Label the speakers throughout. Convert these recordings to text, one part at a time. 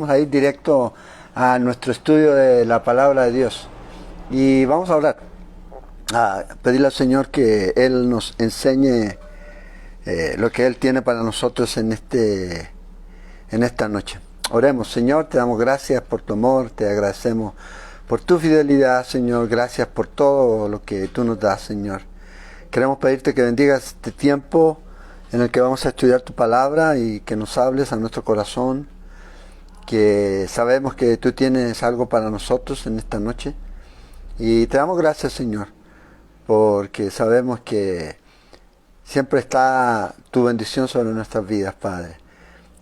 Speaker 1: Vamos a ir directo a nuestro estudio de la palabra de Dios y vamos a orar, a pedirle al Señor que Él nos enseñe lo que Él tiene para nosotros en esta noche. Oremos. Señor, te damos gracias por tu amor, te agradecemos por tu fidelidad, Señor. Gracias por todo lo que tú nos das, Señor. Queremos pedirte que bendigas este tiempo en el que vamos a estudiar tu palabra y que nos hables a nuestro corazón, que sabemos que tú tienes algo para nosotros en esta noche. Y te damos gracias, Señor, porque sabemos que siempre está tu bendición sobre nuestras vidas, Padre.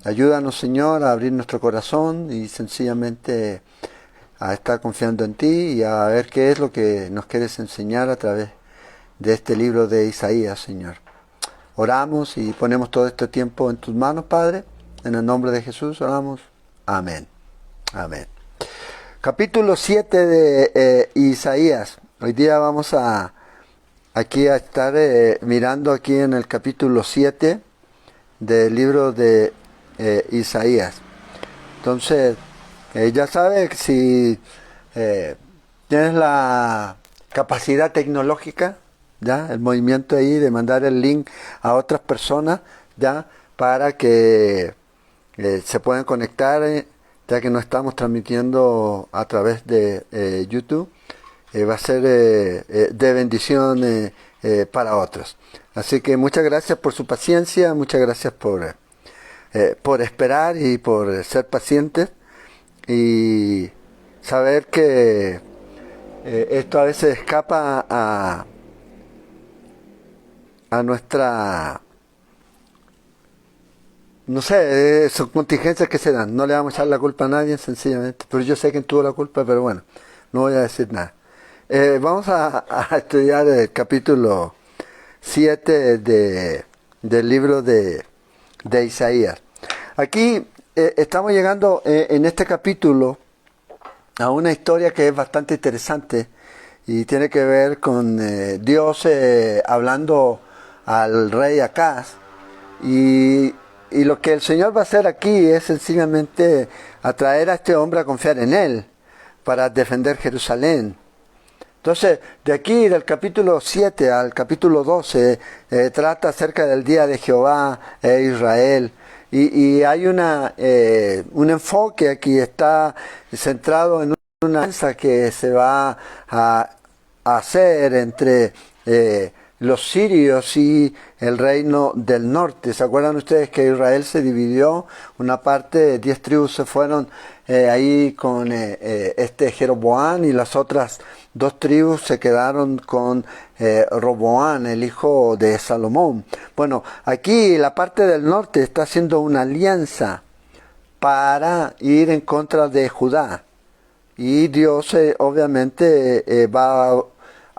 Speaker 1: Ayúdanos, Señor, a abrir nuestro corazón y sencillamente a estar confiando en ti y a ver qué es lo que nos quieres enseñar a través de este libro de Isaías, Señor. Oramos y ponemos todo este tiempo en tus manos, Padre. En el nombre de Jesús oramos. Amén. Amén. Capítulo 7 de Isaías. Hoy día vamos a estar mirando aquí en el capítulo 7 del libro de Isaías. Entonces, ya sabes, si tienes la capacidad tecnológica, ya el movimiento ahí de mandar el link a otras personas, ya para que se puedan conectar, ya que no estamos transmitiendo a través de YouTube, va a ser de bendición para otros. Así que muchas gracias por su paciencia, muchas gracias por esperar y por ser pacientes y saber que esto a veces escapa a nuestra, no sé, son contingencias que se dan. No le vamos a echar la culpa a nadie, sencillamente, pero yo sé quién tuvo la culpa, pero bueno, no voy a decir nada. Vamos a estudiar el capítulo 7 del libro de Isaías. Aquí estamos llegando en este capítulo a una historia que es bastante interesante y tiene que ver con Dios hablando al rey Acaz, y lo que el Señor va a hacer aquí es sencillamente atraer a este hombre a confiar en Él para defender Jerusalén. Entonces, de aquí, del capítulo 7 al capítulo 12, trata acerca del día de Jehová e Israel. Y hay un enfoque aquí, está centrado en una alianza que se va a hacer entre los sirios y el reino del norte. ¿Se acuerdan ustedes que Israel se dividió? Una parte, 10 tribus se fueron ahí con Jeroboam, y las otras 2 tribus se quedaron con Roboam, el hijo de Salomón. Bueno, aquí la parte del norte está haciendo una alianza para ir en contra de Judá. Y Dios obviamente va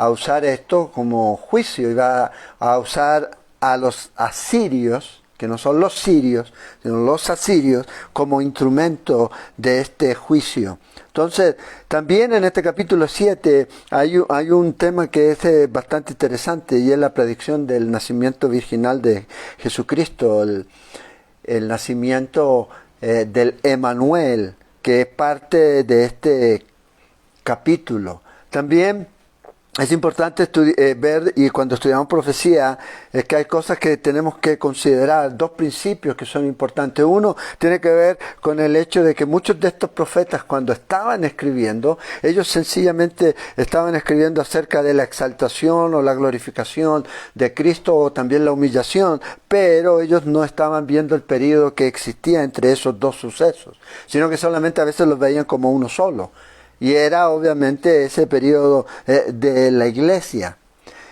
Speaker 1: a usar esto como juicio y va a usar a los asirios, que no son los sirios, sino los asirios, como instrumento de este juicio. Entonces, también en este capítulo 7 hay un tema que es bastante interesante, y es la predicción del nacimiento virginal de Jesucristo, el nacimiento del Emanuel, que es parte de este capítulo. También es importante ver, y cuando estudiamos profecía, es que hay cosas que tenemos que considerar, 2 principios que son importantes. Uno tiene que ver con el hecho de que muchos de estos profetas, cuando estaban escribiendo, ellos sencillamente estaban escribiendo acerca de la exaltación o la glorificación de Cristo, o también la humillación, pero ellos no estaban viendo el periodo que existía entre esos 2 sucesos, sino que solamente a veces los veían como uno solo. Y era obviamente ese periodo de la iglesia.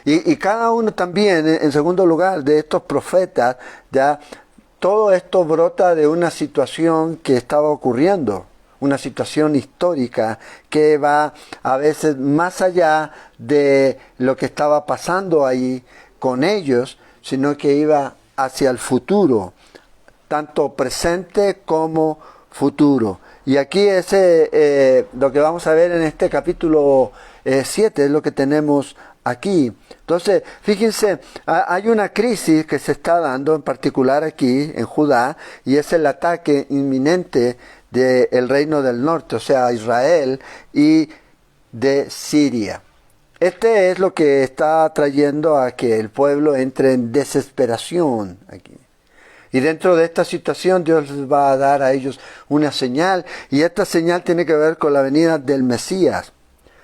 Speaker 1: Y cada uno también, en segundo lugar, de estos profetas, ya todo esto brota de una situación que estaba ocurriendo, una situación histórica que va a veces más allá de lo que estaba pasando ahí con ellos, sino que iba hacia el futuro, tanto presente como futuro. Y aquí es lo que vamos a ver en este capítulo 7, es lo que tenemos aquí. Entonces, fíjense, hay una crisis que se está dando en particular aquí en Judá, y es el ataque inminente del reino del norte, o sea, Israel y de Siria. Este es lo que está trayendo a que el pueblo entre en desesperación aquí. Y dentro de esta situación Dios les va a dar a ellos una señal, y esta señal tiene que ver con la venida del Mesías.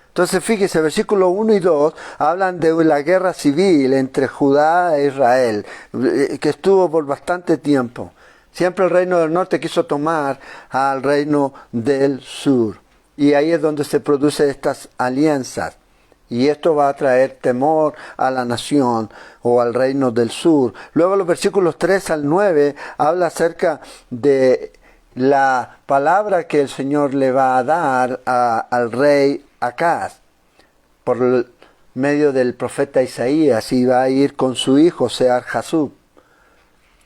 Speaker 1: Entonces fíjese, versículos 1 y 2 hablan de la guerra civil entre Judá e Israel, que estuvo por bastante tiempo. Siempre el reino del norte quiso tomar al reino del sur. Y ahí es donde se producen estas alianzas. Y esto va a traer temor a la nación o al reino del sur. Luego los versículos 3 al 9 habla acerca de la palabra que el Señor le va a dar al rey Acaz por medio del profeta Isaías, y va a ir con su hijo Sear-Jasub.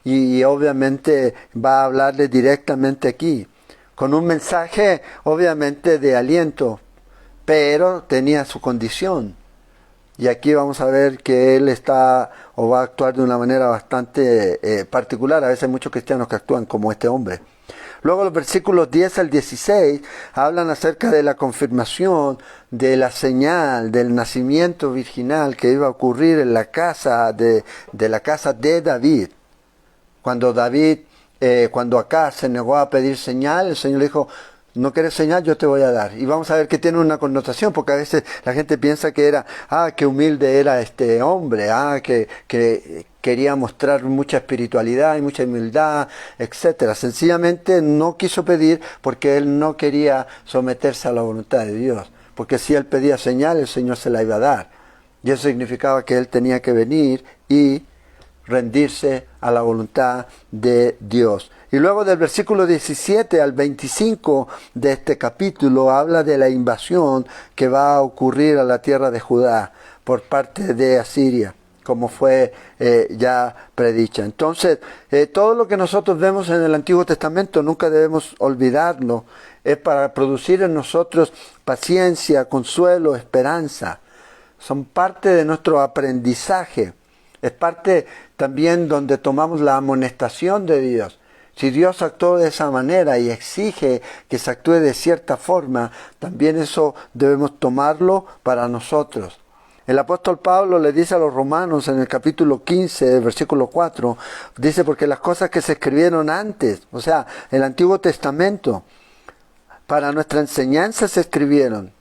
Speaker 1: Y obviamente va a hablarle directamente aquí, con un mensaje obviamente de aliento, pero tenía su condición. Y aquí vamos a ver que él está o va a actuar de una manera bastante particular. A veces hay muchos cristianos que actúan como este hombre. Luego los versículos 10 al 16 hablan acerca de la confirmación de la señal del nacimiento virginal que iba a ocurrir en la casa de David. Cuando Acaz se negó a pedir señal, el Señor le dijo: no quieres señal, yo te voy a dar. Y vamos a ver que tiene una connotación, porque a veces la gente piensa que era, qué humilde era este hombre, que quería mostrar mucha espiritualidad y mucha humildad, etcétera. Sencillamente no quiso pedir porque él no quería someterse a la voluntad de Dios. Porque si él pedía señal, el Señor se la iba a dar. Y eso significaba que él tenía que venir y rendirse a la voluntad de Dios. Y luego del versículo 17 al 25 de este capítulo habla de la invasión que va a ocurrir a la tierra de Judá por parte de Asiria, como fue ya predicha. Entonces, todo lo que nosotros vemos en el Antiguo Testamento nunca debemos olvidarlo. Es para producir en nosotros paciencia, consuelo, esperanza. Son parte de nuestro aprendizaje. Es parte también donde tomamos la amonestación de Dios. Si Dios actuó de esa manera y exige que se actúe de cierta forma, también eso debemos tomarlo para nosotros. El apóstol Pablo le dice a los romanos en el capítulo 15, versículo 4, dice: porque las cosas que se escribieron antes, o sea, el Antiguo Testamento, para nuestra enseñanza se escribieron.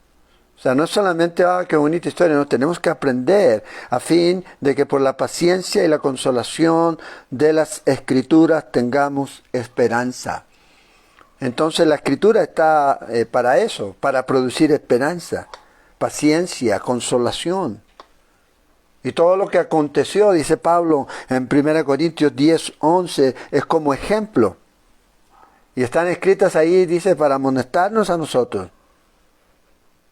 Speaker 1: O sea, no es solamente, qué bonita historia, no, tenemos que aprender a fin de que por la paciencia y la consolación de las Escrituras tengamos esperanza. Entonces la Escritura está para eso, para producir esperanza, paciencia, consolación. Y todo lo que aconteció, dice Pablo en 1 Corintios 10, 11, es como ejemplo. Y están escritas ahí, dice, para amonestarnos a nosotros,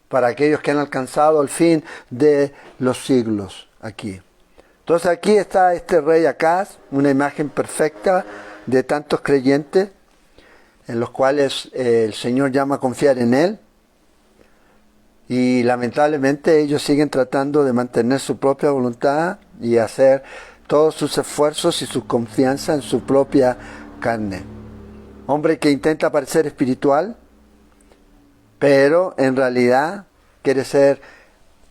Speaker 1: para aquellos que han alcanzado el fin de los siglos aquí. Entonces aquí está este rey Acaz, una imagen perfecta de tantos creyentes en los cuales el Señor llama a confiar en Él. Y lamentablemente ellos siguen tratando de mantener su propia voluntad y hacer todos sus esfuerzos y su confianza en su propia carne. Hombre que intenta parecer espiritual, pero en realidad quiere ser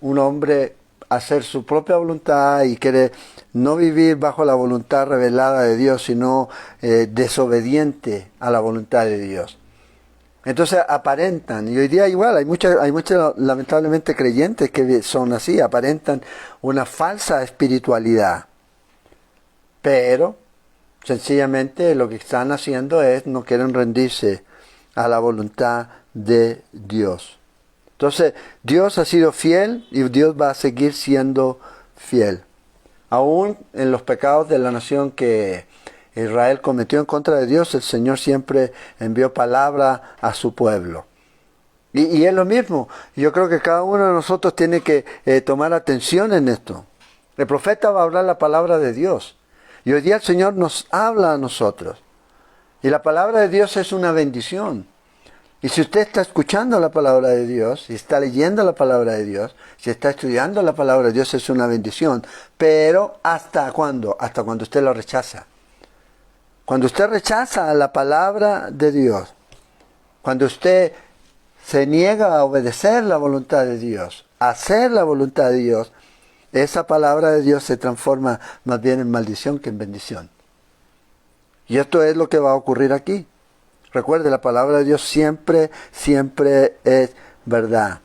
Speaker 1: un hombre, hacer su propia voluntad, y quiere no vivir bajo la voluntad revelada de Dios, sino desobediente a la voluntad de Dios. Entonces aparentan, y hoy día igual hay muchos lamentablemente creyentes que son así, aparentan una falsa espiritualidad, pero sencillamente lo que están haciendo es no quieren rendirse a la voluntad de Dios. Entonces Dios ha sido fiel y Dios va a seguir siendo fiel. Aún en los pecados de la nación que Israel cometió en contra de Dios, el Señor siempre envió palabra a su pueblo. Y es lo mismo. Yo creo que cada uno de nosotros tiene que tomar atención en esto. El profeta va a hablar la palabra de Dios. Y hoy día el Señor nos habla a nosotros. Y la palabra de Dios es una bendición. Y si usted está escuchando la palabra de Dios, si está leyendo la palabra de Dios, si está estudiando la palabra de Dios, es una bendición. Pero ¿hasta cuándo? Hasta cuando usted lo rechaza. Cuando usted rechaza la palabra de Dios, Cuando usted se niega a obedecer la voluntad de Dios, a hacer la voluntad de Dios, esa palabra de Dios se transforma más bien en maldición que en bendición. Y esto es lo que va a ocurrir aquí. Recuerde, la palabra de Dios siempre, siempre es verdad.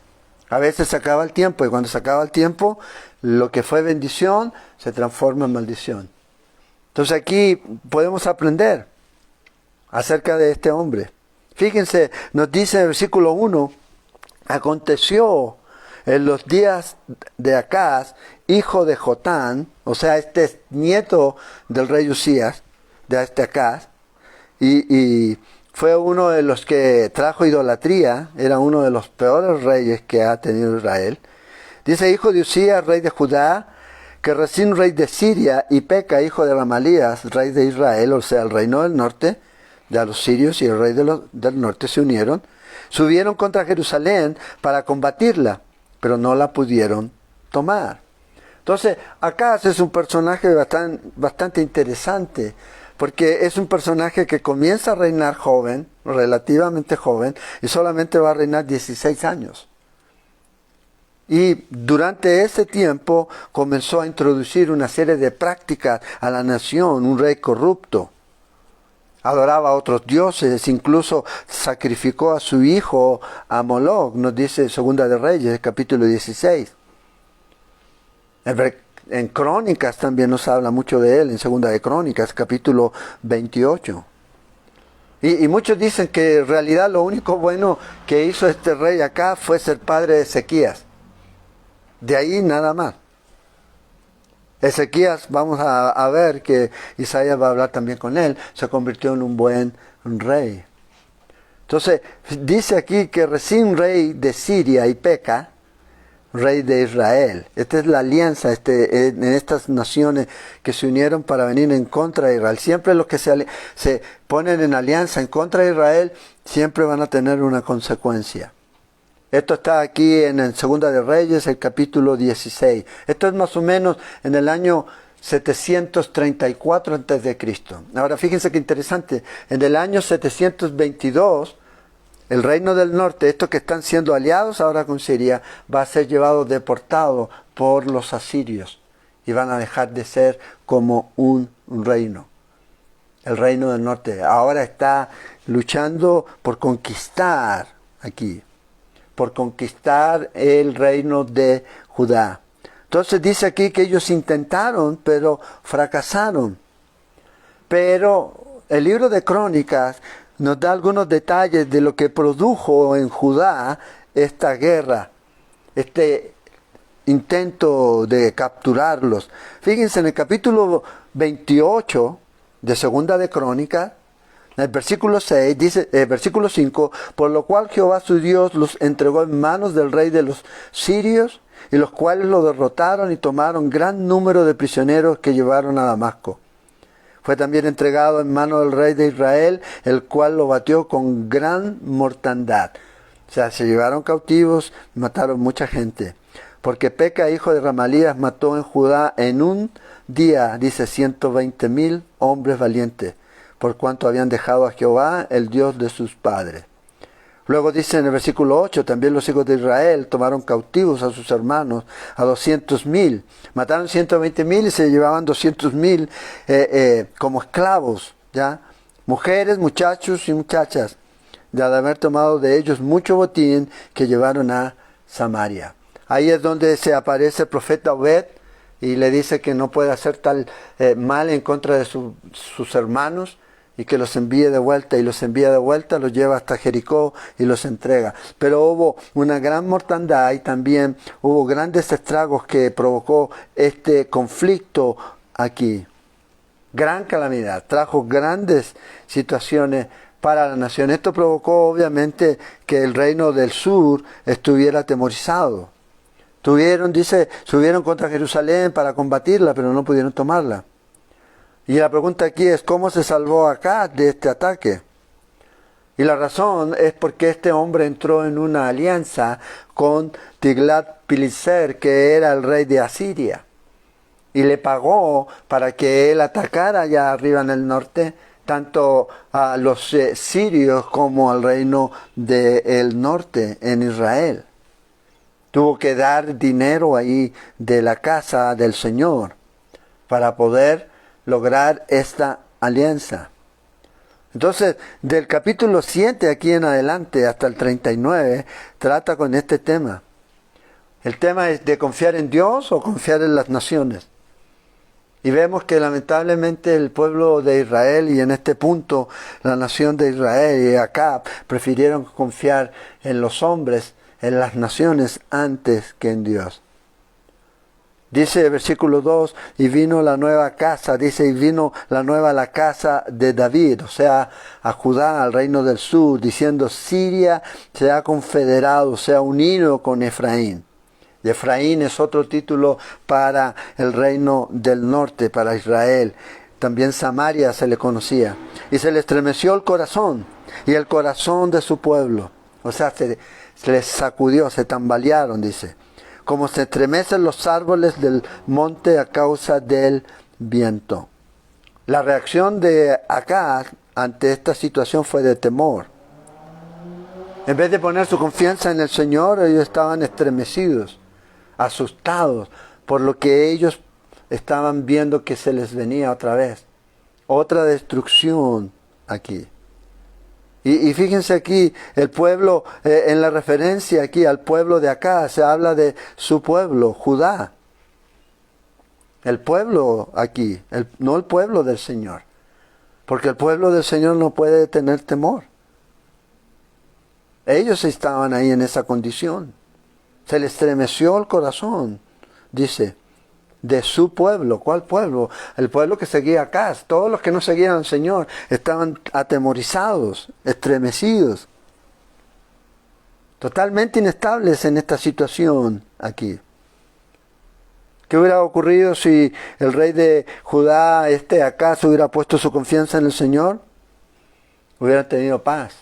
Speaker 1: A veces se acaba el tiempo, y cuando se acaba el tiempo, lo que fue bendición se transforma en maldición. Entonces aquí podemos aprender acerca de este hombre. Fíjense, nos dice en el versículo 1, aconteció en los días de Acaz, hijo de Jotán, o sea, este es nieto del rey Usías, de este Acaz, y fue uno de los que trajo idolatría, era uno de los peores reyes que ha tenido Israel. Dice, hijo de Usías, rey de Judá, que Resín, rey de Siria, y Peca, hijo de Ramalías, rey de Israel, o sea, el reino del norte, ya los sirios y el rey del norte se unieron, subieron contra Jerusalén para combatirla, pero no la pudieron tomar. Entonces, Acaz es un personaje bastante interesante, porque es un personaje que comienza a reinar joven, relativamente joven, y solamente va a reinar 16 años. Y durante ese tiempo comenzó a introducir una serie de prácticas a la nación, un rey corrupto. Adoraba a otros dioses, incluso sacrificó a su hijo a Moloch, nos dice Segunda de Reyes, capítulo 16. En Crónicas también nos habla mucho de él, en Segunda de Crónicas, capítulo 28. Y muchos dicen que en realidad lo único bueno que hizo este rey acá fue ser padre de Ezequías. De ahí nada más. Ezequías, vamos a ver que Isaías va a hablar también con él, se convirtió en un buen rey. Entonces, dice aquí que Resín, rey de Siria, y Peca, rey de Israel. Esta es la alianza en estas naciones que se unieron para venir en contra de Israel. Siempre los que se ponen en alianza en contra de Israel, siempre van a tener una consecuencia. Esto está aquí en Segunda de Reyes, el capítulo 16. Esto es más o menos en el año 734 a.C. Ahora fíjense qué interesante. En el año 722, el reino del norte, estos que están siendo aliados ahora con Siria, va a ser llevado deportado por los asirios. Y van a dejar de ser como un reino. El reino del norte ahora está luchando por conquistar aquí. Por conquistar el reino de Judá. Entonces dice aquí que ellos intentaron, pero fracasaron. Pero el libro de Crónicas nos da algunos detalles de lo que produjo en Judá esta guerra, este intento de capturarlos. Fíjense en el capítulo 28 de Segunda de Crónicas, en el versículo 6, dice, versículo 5, por lo cual Jehová su Dios los entregó en manos del rey de los sirios, y los cuales lo derrotaron y tomaron gran número de prisioneros que llevaron a Damasco. Fue también entregado en manos del rey de Israel, el cual lo batió con gran mortandad. O sea, se llevaron cautivos y mataron mucha gente. Porque Peca, hijo de Ramalías, mató en Judá en un día, dice, 120,000 hombres valientes, por cuanto habían dejado a Jehová, el Dios de sus padres. Luego dice en el versículo 8, también los hijos de Israel tomaron cautivos a sus hermanos, a 200,000. Mataron 120,000 y se llevaban 200,000 como esclavos, ¿ya? Mujeres, muchachos y muchachas, de haber tomado de ellos mucho botín que llevaron a Samaria. Ahí es donde se aparece el profeta Obed y le dice que no puede hacer tal mal en contra de sus hermanos, y que los envíe de vuelta, y los envía de vuelta, los lleva hasta Jericó y los entrega. Pero hubo una gran mortandad y también hubo grandes estragos que provocó este conflicto aquí. Gran calamidad, trajo grandes situaciones para la nación. Esto provocó obviamente que el reino del sur estuviera atemorizado. Subieron contra Jerusalén para combatirla, pero no pudieron tomarla. Y la pregunta aquí es, ¿cómo se salvó Acaz de este ataque? Y la razón es porque este hombre entró en una alianza con Tiglat-Pileser, que era el rey de Asiria. Y le pagó para que él atacara allá arriba en el norte, tanto a los sirios como al reino del norte en Israel. Tuvo que dar dinero ahí de la casa del Señor para poder lograr esta alianza. Entonces, del capítulo 7 aquí en adelante hasta el 39, trata con este tema. El tema es de confiar en Dios o confiar en las naciones. Y vemos que lamentablemente el pueblo de Israel, y en este punto la nación de Israel y Acab, prefirieron confiar en los hombres, en las naciones, antes que en Dios. Dice el versículo 2, y vino la nueva casa, dice, y vino la nueva la casa de David, o sea, a Judá, al reino del sur, diciendo, Siria se ha confederado, se ha unido con Efraín. Y Efraín es otro título para el reino del norte, para Israel. También Samaria se le conocía. Y se le estremeció el corazón, y el corazón de su pueblo. O sea, se les sacudió, se tambalearon, dice. Como se estremecen los árboles del monte a causa del viento. La reacción de Acab ante esta situación fue de temor. En vez de poner su confianza en el Señor, ellos estaban estremecidos, asustados por lo que ellos estaban viendo que se les venía otra vez. Otra destrucción aquí. Y fíjense aquí, el pueblo, en la referencia aquí al pueblo de acá, se habla de su pueblo, Judá. El pueblo aquí, no el pueblo del Señor. Porque el pueblo del Señor no puede tener temor. Ellos estaban ahí en esa condición. Se les estremeció el corazón, dice, de su pueblo. ¿Cuál pueblo? El pueblo que seguía acá. Todos los que no seguían al Señor estaban atemorizados, estremecidos, totalmente inestables en esta situación aquí. ¿Qué hubiera ocurrido si el rey de Judá, acá, se hubiera puesto su confianza en el Señor? Hubieran tenido paz.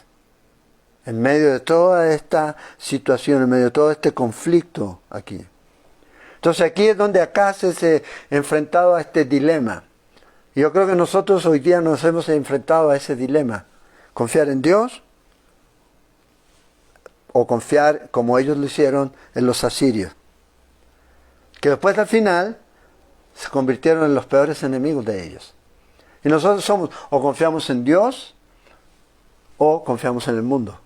Speaker 1: En medio de toda esta situación, en medio de todo este conflicto aquí. Entonces aquí es donde acá se ha enfrentado a este dilema. Y yo creo que nosotros hoy día nos hemos enfrentado a ese dilema. Confiar en Dios o confiar, como ellos lo hicieron, en los asirios. Que después al final se convirtieron en los peores enemigos de ellos. Y nosotros somos, o confiamos en Dios o confiamos en el mundo.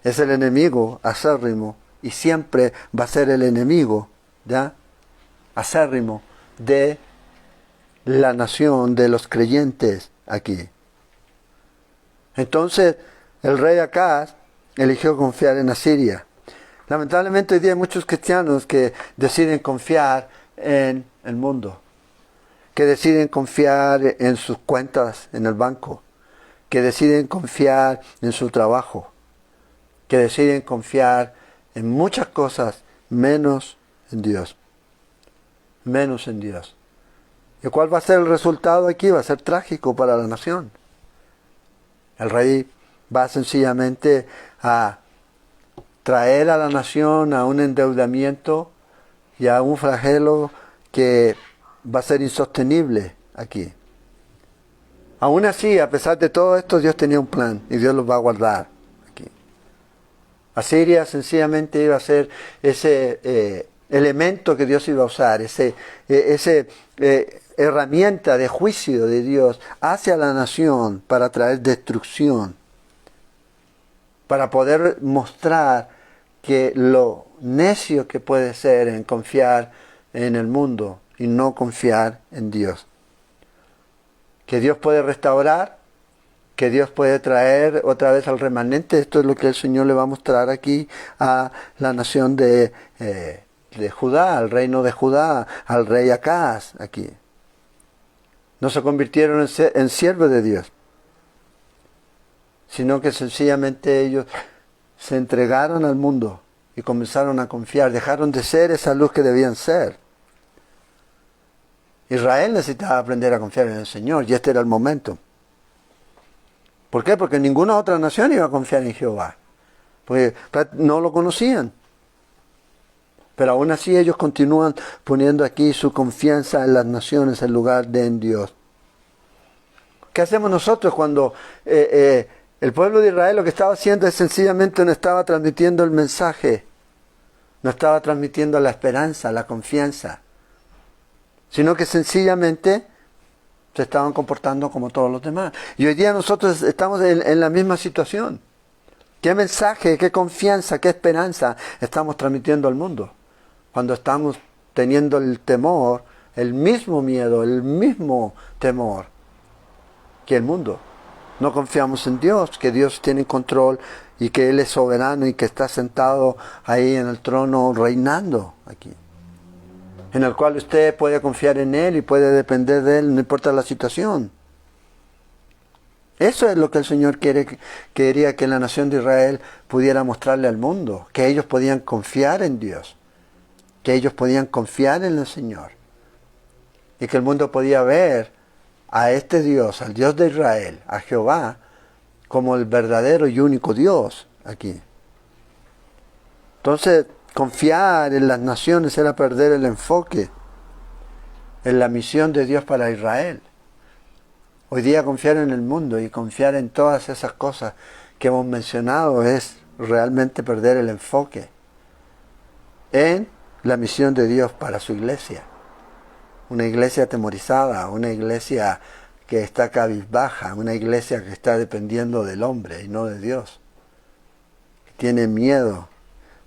Speaker 1: Es el enemigo acérrimo. Y siempre va a ser el enemigo, ¿ya? Acérrimo de la nación, de los creyentes aquí. Entonces, el rey Acab eligió confiar en Asiria. Lamentablemente hoy día hay muchos cristianos que deciden confiar en el mundo, que deciden confiar en sus cuentas en el banco, que deciden confiar en su trabajo, que deciden confiar en muchas cosas, menos en Dios. Menos en Dios. ¿Y cuál va a ser el resultado aquí? Va a ser trágico para la nación. El rey va sencillamente a traer a la nación a un endeudamiento y a un flagelo que va a ser insostenible aquí. Aún así, a pesar de todo esto, Dios tenía un plan y Dios los va a guardar. Asiria sencillamente iba a ser ese elemento que Dios iba a usar, ese herramienta de juicio de Dios hacia la nación para traer destrucción, para poder mostrar que lo necio que puede ser en confiar en el mundo y no confiar en Dios. Que Dios puede restaurar, que Dios puede traer otra vez al remanente. Esto es lo que el Señor le va a mostrar aquí a la nación de Judá, al reino de Judá, al rey Acab aquí. No se convirtieron en siervos de Dios, sino que sencillamente ellos se entregaron al mundo y comenzaron a confiar, dejaron de ser esa luz que debían ser. Israel necesitaba aprender a confiar en el Señor y este era el momento. ¿Por qué? Porque ninguna otra nación iba a confiar en Jehová. Porque no lo conocían. Pero aún así ellos continúan poniendo aquí su confianza en las naciones en lugar de en Dios. ¿Qué hacemos nosotros cuando el pueblo de Israel lo que estaba haciendo es sencillamente no estaba transmitiendo el mensaje, no estaba transmitiendo la esperanza, la confianza, sino que sencillamente se estaban comportando como todos los demás? Y hoy día nosotros estamos en la misma situación. ¿Qué mensaje, qué confianza, qué esperanza estamos transmitiendo al mundo? Cuando estamos teniendo el temor, el mismo miedo, el mismo temor que el mundo. No confiamos en Dios, que Dios tiene control y que Él es soberano y que está sentado ahí en el trono reinando aquí. En el cual usted puede confiar en Él y puede depender de Él, no importa la situación. Eso es lo que el Señor quería que la nación de Israel pudiera mostrarle al mundo, que ellos podían confiar en Dios, que ellos podían confiar en el Señor, y que el mundo podía ver a este Dios, al Dios de Israel, a Jehová, como el verdadero y único Dios aquí. Entonces, confiar en las naciones era perder el enfoque en la misión de Dios para Israel. Hoy día confiar en el mundo y confiar en todas esas cosas que hemos mencionado es realmente perder el enfoque en la misión de Dios para su iglesia. Una iglesia atemorizada, una iglesia que está cabizbaja, una iglesia que está dependiendo del hombre y no de Dios. Que tiene miedo,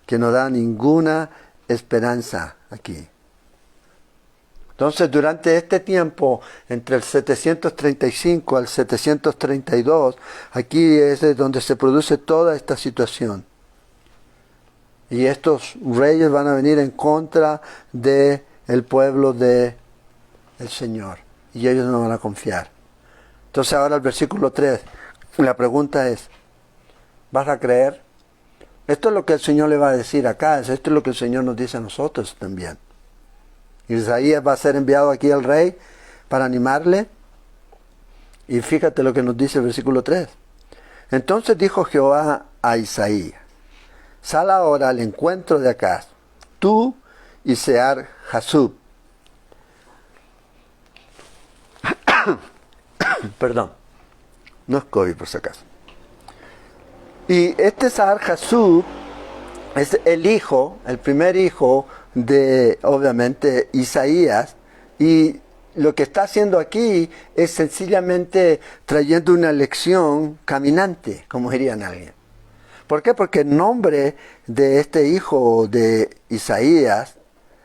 Speaker 1: que no da ninguna esperanza aquí. Entonces, durante este tiempo, entre el 735 al 732, aquí es donde se produce toda esta situación. Y estos reyes van a venir en contra del pueblo del Señor. Y ellos no van a confiar. Entonces ahora el versículo 3, la pregunta es, ¿vas a creer? Esto es lo que el Señor le va a decir acá, esto es lo que el Señor nos dice a nosotros también. Isaías va a ser enviado aquí al rey para animarle. Y fíjate lo que nos dice el versículo 3. Entonces dijo Jehová a Isaías, sal ahora al encuentro de Acaz, tú y Sear Jasub. Perdón, no es COVID por si acaso. Y este Sear Jasub es el hijo, el primer hijo de, obviamente, Isaías, y lo que está haciendo aquí es sencillamente trayendo una lección caminante, como dirían alguien. ¿Por qué? Porque el nombre de este hijo de Isaías,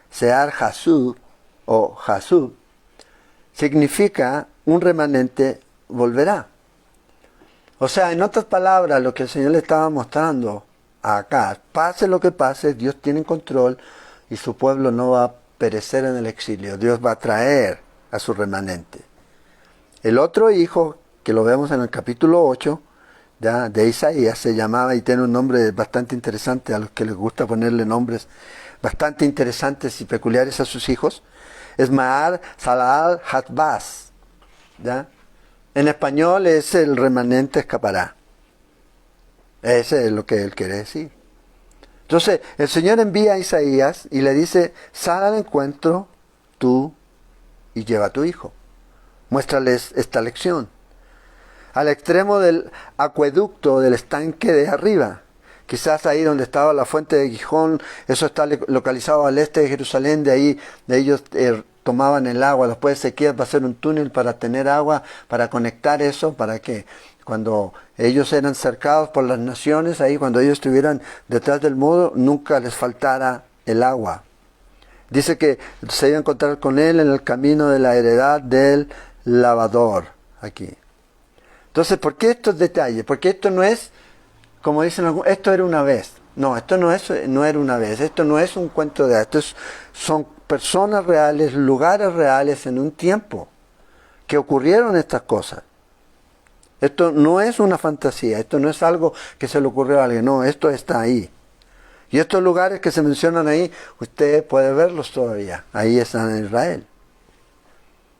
Speaker 1: Sear Jasub, o Jasub, significa un remanente volverá. O sea, en otras palabras, lo que el Señor le estaba mostrando acá, pase lo que pase, Dios tiene control y su pueblo no va a perecer en el exilio. Dios va a traer a su remanente. El otro hijo, que lo vemos en el capítulo 8 ya, de Isaías, se llamaba y tiene un nombre bastante interesante a los que les gusta ponerle nombres bastante interesantes y peculiares a sus hijos, es Maar Salal Hatbaz. ¿Ya? En español es el remanente escapará. Ese es lo que él quiere decir. Entonces, el Señor envía a Isaías y le dice, sal al encuentro tú y lleva a tu hijo. Muéstrales esta lección. Al extremo del acueducto del estanque de arriba, quizás ahí donde estaba la fuente de Gijón, eso está localizado al este de Jerusalén, de ahí de ellos tomaban el agua, después de sequía va a ser un túnel para tener agua, para conectar eso, para que cuando ellos eran cercados por las naciones, ahí cuando ellos estuvieran detrás del muro, nunca les faltara el agua. Dice que se iba a encontrar con él en el camino de la heredad del lavador, aquí. Entonces, ¿por qué estos detalles? Porque esto no es, como dicen algunos, esto era una vez. No, esto no era una vez, esto no es un cuento de estos, son personas reales, lugares reales en un tiempo que ocurrieron estas cosas. Esto no es una fantasía, esto no es algo que se le ocurrió a alguien, no, esto está ahí. Y estos lugares que se mencionan ahí, usted puede verlos todavía, ahí están en Israel.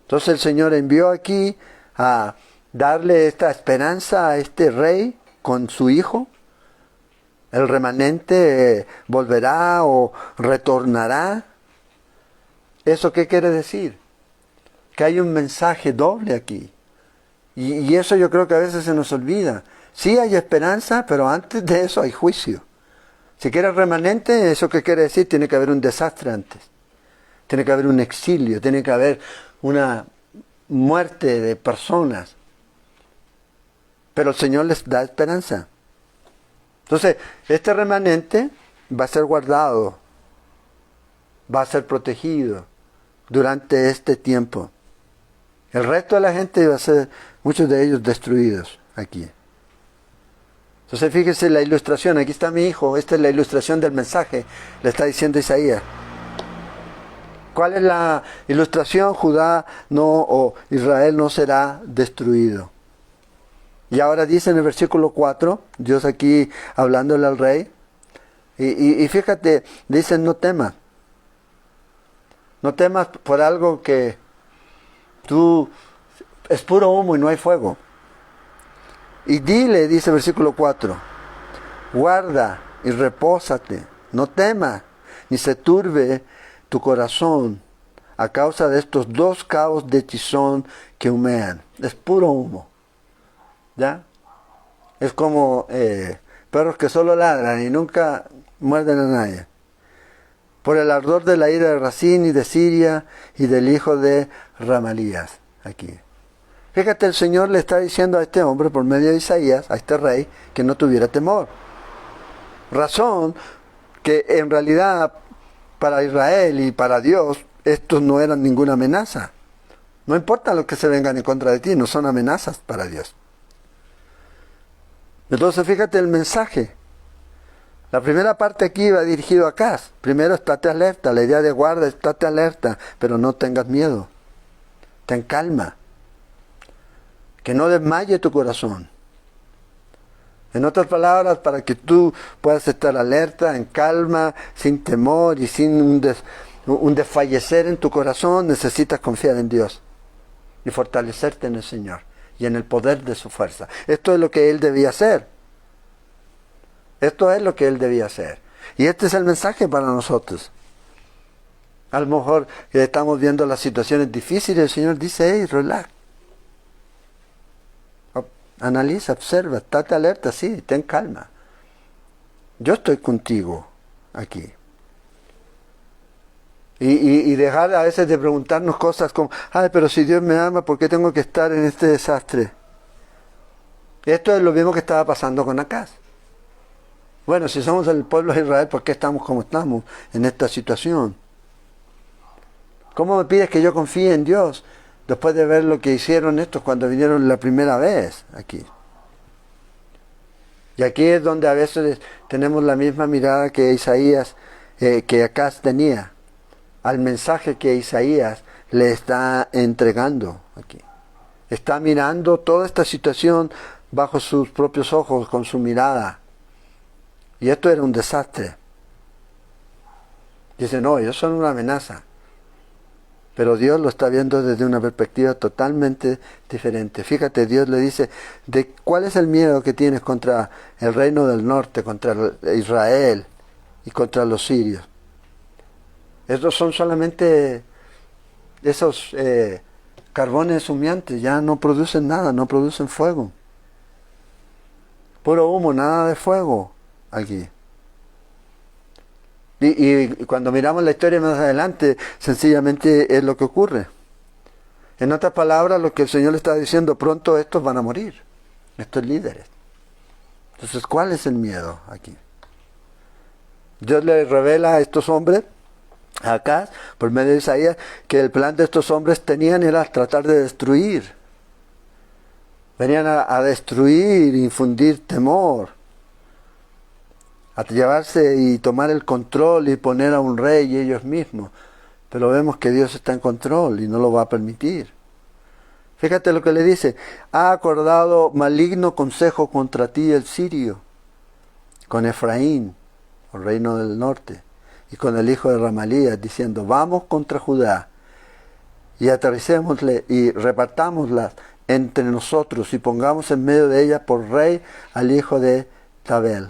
Speaker 1: Entonces el Señor envió aquí a darle esta esperanza a este rey con su hijo. El remanente volverá o retornará. ¿Eso qué quiere decir? Que hay un mensaje doble aquí. Y eso yo creo que a veces se nos olvida. Sí hay esperanza, pero antes de eso hay juicio. Si quieres remanente, ¿eso qué quiere decir? Tiene que haber un desastre antes. Tiene que haber un exilio, tiene que haber una muerte de personas. Pero el Señor les da esperanza. Entonces, este remanente va a ser guardado, va a ser protegido durante este tiempo. El resto de la gente va a ser, muchos de ellos, destruidos aquí. Entonces fíjese la ilustración, aquí está mi hijo, esta es la ilustración del mensaje, le está diciendo Isaías. ¿Cuál es la ilustración? Judá no, o Israel no será destruido. Y ahora dice en el versículo 4, Dios aquí hablándole al rey, y fíjate, dice no temas. No temas por algo que es puro humo y no hay fuego. Y dile, dice el versículo 4, guarda y repósate, no temas, ni se turbe tu corazón a causa de estos dos cabos de tizón que humean. Es puro humo. ¿Ya? Es como perros que solo ladran y nunca muerden a nadie. Por el ardor de la ira de Racín y de Siria y del hijo de Ramalías. Aquí. Fíjate, el Señor le está diciendo a este hombre por medio de Isaías, a este rey, que no tuviera temor. Razón que en realidad para Israel y para Dios estos no eran ninguna amenaza. No importa lo que se vengan en contra de ti, no son amenazas para Dios. Entonces fíjate el mensaje. La primera parte aquí va dirigido a Acaz. Primero, estate alerta, la idea de guarda, estate alerta, pero no tengas miedo. Ten calma. Que no desmaye tu corazón. En otras palabras, para que tú puedas estar alerta, en calma, sin temor y sin un desfallecer en tu corazón, necesitas confiar en Dios y fortalecerte en el Señor y en el poder de su fuerza. Esto es lo que Él debía hacer. Esto es lo que Él debía hacer. Y este es el mensaje para nosotros. A lo mejor estamos viendo las situaciones difíciles, el Señor dice, hey, relax. Analiza, observa, estate alerta, sí, ten calma. Yo estoy contigo aquí. Y dejar a veces de preguntarnos cosas como, ay, pero si Dios me ama, ¿por qué tengo que estar en este desastre? Esto es lo mismo que estaba pasando con Acaz. Bueno, si somos el pueblo de Israel, ¿por qué estamos como estamos en esta situación? ¿Cómo me pides que yo confíe en Dios después de ver lo que hicieron estos cuando vinieron la primera vez aquí? Y aquí es donde a veces tenemos la misma mirada que Isaías, que Acaz tenía, al mensaje que Isaías le está entregando aquí. Está mirando toda esta situación bajo sus propios ojos, con su mirada. Y esto era un desastre. Dice, no, ellos son una amenaza. Pero Dios lo está viendo desde una perspectiva totalmente diferente. Fíjate, Dios le dice, ¿cuál es el miedo que tienes contra el reino del norte, contra Israel y contra los sirios? Estos son solamente esos carbones humeantes, ya no producen nada, no producen fuego. Puro humo, nada de fuego aquí. Y cuando miramos la historia más adelante, sencillamente es lo que ocurre. En otras palabras, lo que el Señor le está diciendo, pronto estos van a morir, estos líderes. Entonces, ¿cuál es el miedo aquí? Dios le revela a estos hombres, acá, por medio de Isaías, que el plan de estos hombres era tratar de destruir. Venían a destruir, infundir temor, a llevarse y tomar el control y poner a un rey ellos mismos. Pero vemos que Dios está en control y no lo va a permitir. Fíjate lo que le dice, ha acordado maligno consejo contra ti el sirio, con Efraín, el reino del norte, y con el hijo de Ramalías, diciendo, vamos contra Judá, y aterricémosle y repartámosla entre nosotros, y pongamos en medio de ella por rey al hijo de Tabel.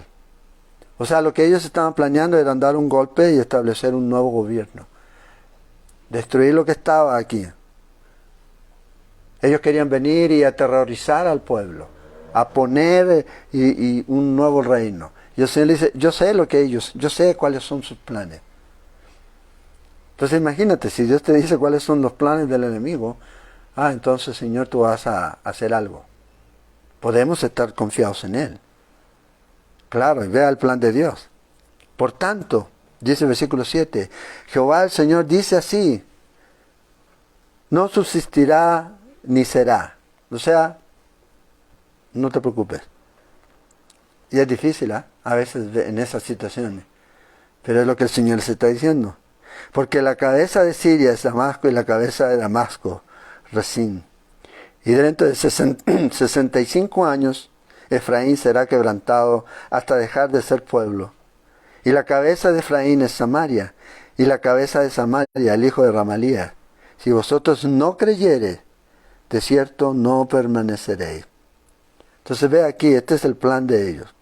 Speaker 1: O sea, lo que ellos estaban planeando era dar un golpe y establecer un nuevo gobierno. Destruir lo que estaba aquí. Ellos querían venir y aterrorizar al pueblo, a poner y un nuevo reino. Y el Señor le dice, yo sé yo sé cuáles son sus planes. Entonces imagínate, si Dios te dice cuáles son los planes del enemigo, entonces Señor, tú vas a hacer algo. Podemos estar confiados en Él. Claro, y vea el plan de Dios. Por tanto, dice el versículo 7, Jehová el Señor dice así, no subsistirá ni será. O sea, no te preocupes. Y es difícil, a veces en esas situaciones. Pero es lo que el Señor les está diciendo. Porque la cabeza de Siria es Damasco y la cabeza de Damasco, Resín. Y dentro de 65 años, Efraín será quebrantado hasta dejar de ser pueblo. Y la cabeza de Efraín es Samaria, y la cabeza de Samaria el hijo de Ramalías. Si vosotros no creyereis, de cierto no permaneceréis. Entonces ve aquí, este es el plan de ellos.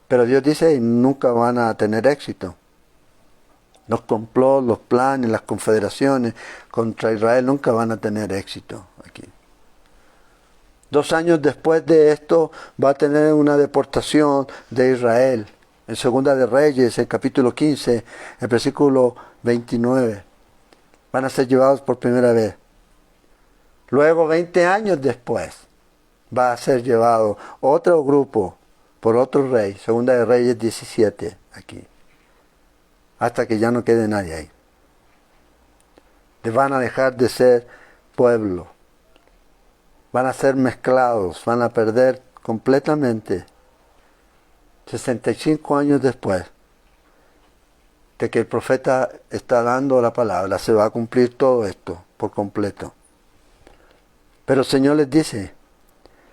Speaker 1: Pero Dios dice, nunca van a tener éxito. Los complots, los planes, las confederaciones contra Israel nunca van a tener éxito aquí. 2 años después de esto va a tener una deportación de Israel. En Segunda de Reyes, en capítulo 15, el versículo 29. Van a ser llevados por primera vez. Luego, 20 años después, va a ser llevado otro grupo por otro rey. Segunda de Reyes 17, aquí. Hasta que ya no quede nadie ahí. Van a dejar de ser pueblo. Van a ser mezclados, van a perder completamente. 65 años después de que el profeta está dando la palabra, se va a cumplir todo esto por completo. Pero el Señor les dice,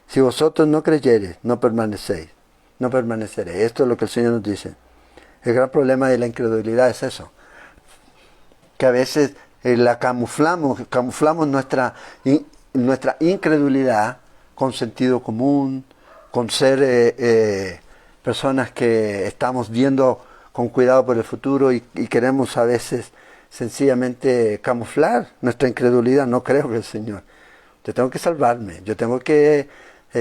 Speaker 1: si vosotros no creyereis, no permanecéis, no permaneceréis. Esto es lo que el Señor nos dice. El gran problema de la incredulidad es eso, que a veces la camuflamos nuestra incredulidad con sentido común, con ser personas que estamos viendo con cuidado por el futuro y queremos a veces sencillamente camuflar nuestra incredulidad. No creo que el Señor. Yo tengo que salvarme, yo tengo que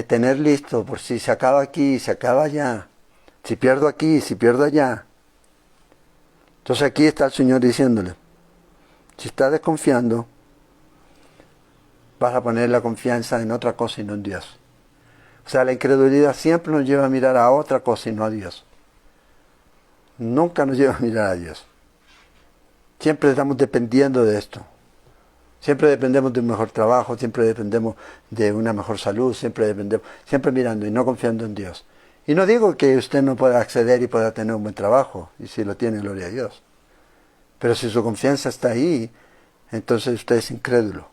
Speaker 1: tener listo por si se acaba aquí, se acaba allá, si pierdo aquí, si pierdo allá. Entonces aquí está el Señor diciéndole, si estás desconfiando, vas a poner la confianza en otra cosa y no en Dios. O sea, la incredulidad siempre nos lleva a mirar a otra cosa y no a Dios. Nunca nos lleva a mirar a Dios. Siempre estamos dependiendo de esto. Siempre dependemos de un mejor trabajo, siempre dependemos de una mejor salud, siempre mirando y no confiando en Dios. Y no digo que usted no pueda acceder y pueda tener un buen trabajo, y si lo tiene, gloria a Dios. Pero si su confianza está ahí, entonces usted es incrédulo.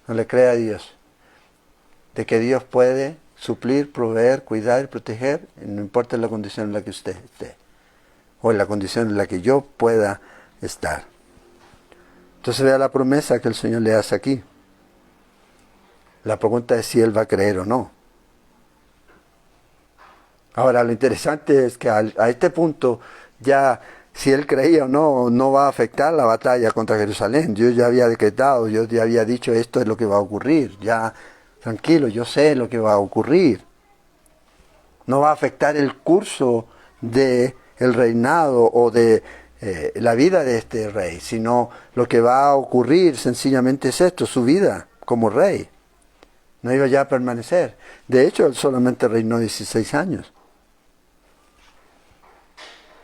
Speaker 1: No le cree a Dios. De que Dios puede suplir, proveer, cuidar y proteger, no importa la condición en la que usted esté, o en la condición en la que yo pueda estar. Entonces vea la promesa que el Señor le hace aquí. La pregunta es si Él va a creer o no. Ahora, lo interesante es que a este punto, ya si Él creía o no, no va a afectar la batalla contra Jerusalén. Dios ya había decretado, Dios ya había dicho, esto es lo que va a ocurrir. Ya, tranquilo, yo sé lo que va a ocurrir. No va a afectar el curso del reinado o de la vida de este rey, sino lo que va a ocurrir sencillamente es esto, su vida como rey. No iba ya a permanecer. De hecho, él solamente reinó 16 años.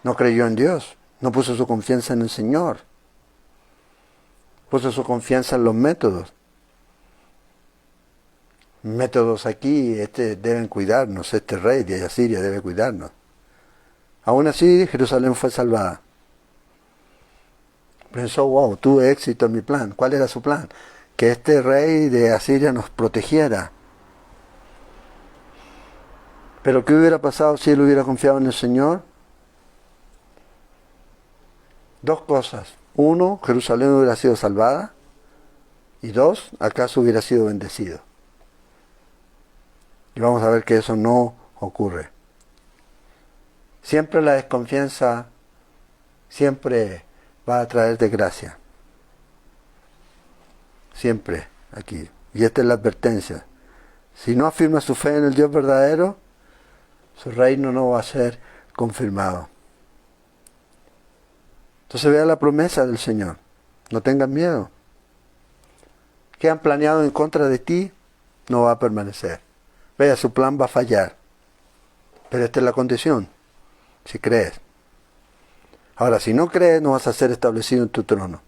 Speaker 1: No creyó en Dios, no puso su confianza en el Señor. Puso su confianza en los métodos. Métodos aquí deben cuidarnos, este rey de Asiria debe cuidarnos. Aún así, Jerusalén fue salvada. Pensó, wow, tuve éxito en mi plan. ¿Cuál era su plan? Que este rey de Asiria nos protegiera. Pero ¿qué hubiera pasado si él hubiera confiado en el Señor? 2 cosas. 1, Jerusalén hubiera sido salvada. Y 2, acaso hubiera sido bendecido. Y vamos a ver que eso no ocurre. Siempre la desconfianza, siempre va a traer desgracia. Siempre aquí. Y esta es la advertencia. Si no afirma su fe en el Dios verdadero, su reino no va a ser confirmado. Entonces vea la promesa del Señor. No tengas miedo. ¿Qué han planeado en contra de ti? No va a permanecer. Vea, su plan va a fallar. Pero esta es la condición. Si crees. Ahora, si no crees, no vas a ser establecido en tu trono.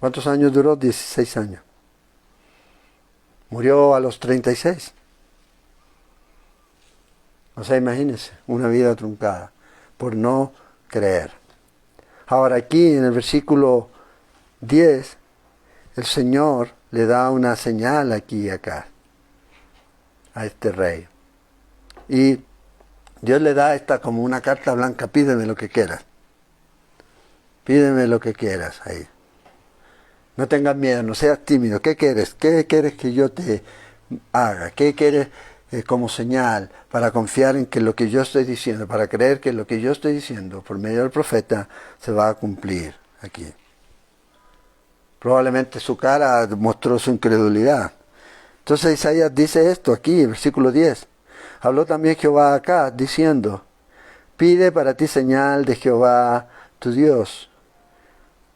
Speaker 1: ¿Cuántos años duró? 16 años. Murió a los 36. O sea, imagínense, una vida truncada por no creer. Ahora aquí en el versículo 10, el Señor le da una señal aquí y acá a este rey. Y Dios le da esta como una carta blanca: pídeme lo que quieras. Pídeme lo que quieras ahí. No tengas miedo, no seas tímido. ¿Qué quieres? ¿Qué quieres que yo te haga? ¿Qué quieres como señal para confiar en que lo que yo estoy diciendo, para creer que lo que yo estoy diciendo por medio del profeta se va a cumplir aquí? Probablemente su cara mostró su incredulidad. Entonces Isaías dice esto aquí, versículo 10. Habló también Jehová acá, diciendo: pide para ti señal de Jehová tu Dios,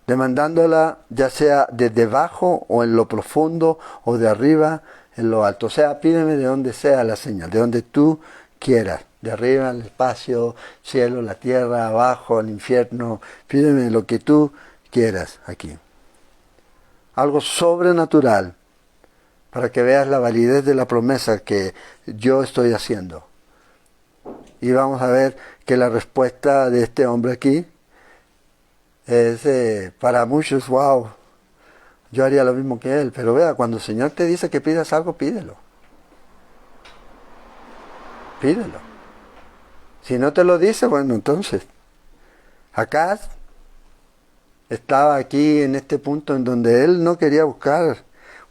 Speaker 1: demandándola ya sea desde abajo o en lo profundo o de arriba en lo alto. O sea, pídeme de donde sea la señal, de donde tú quieras, de arriba el espacio, cielo, la tierra, abajo, el infierno. Pídeme lo que tú quieras aquí. Algo sobrenatural para que veas la validez de la promesa que yo estoy haciendo. Y vamos a ver que la respuesta de este hombre aquí es para muchos: wow, yo haría lo mismo que él. Pero vea, cuando el Señor te dice que pidas algo, pídelo. Pídelo. Si no te lo dice, bueno, entonces acá estaba aquí en este punto en donde él no quería buscar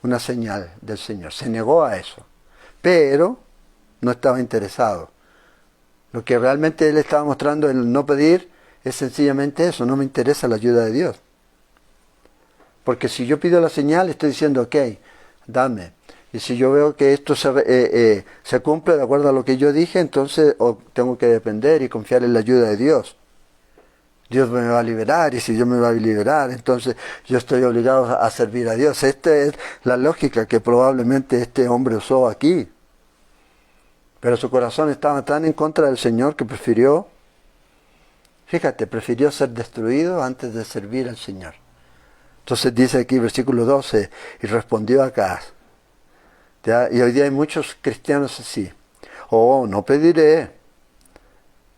Speaker 1: una señal del Señor. Se negó a eso. Pero no estaba interesado. Lo que realmente él estaba mostrando en el no pedir es sencillamente eso: no me interesa la ayuda de Dios. Porque si yo pido la señal, estoy diciendo: ok, dame. Y si yo veo que esto se cumple de acuerdo a lo que yo dije, entonces tengo que depender y confiar en la ayuda de Dios. Dios me va a liberar, y si Dios me va a liberar, entonces yo estoy obligado a servir a Dios. Esta es la lógica que probablemente este hombre usó aquí. Pero su corazón estaba tan en contra del Señor que prefirió ser destruido antes de servir al Señor. Entonces dice aquí, versículo 12, y respondió Acaz. Y hoy día hay muchos cristianos así: oh, no pediré,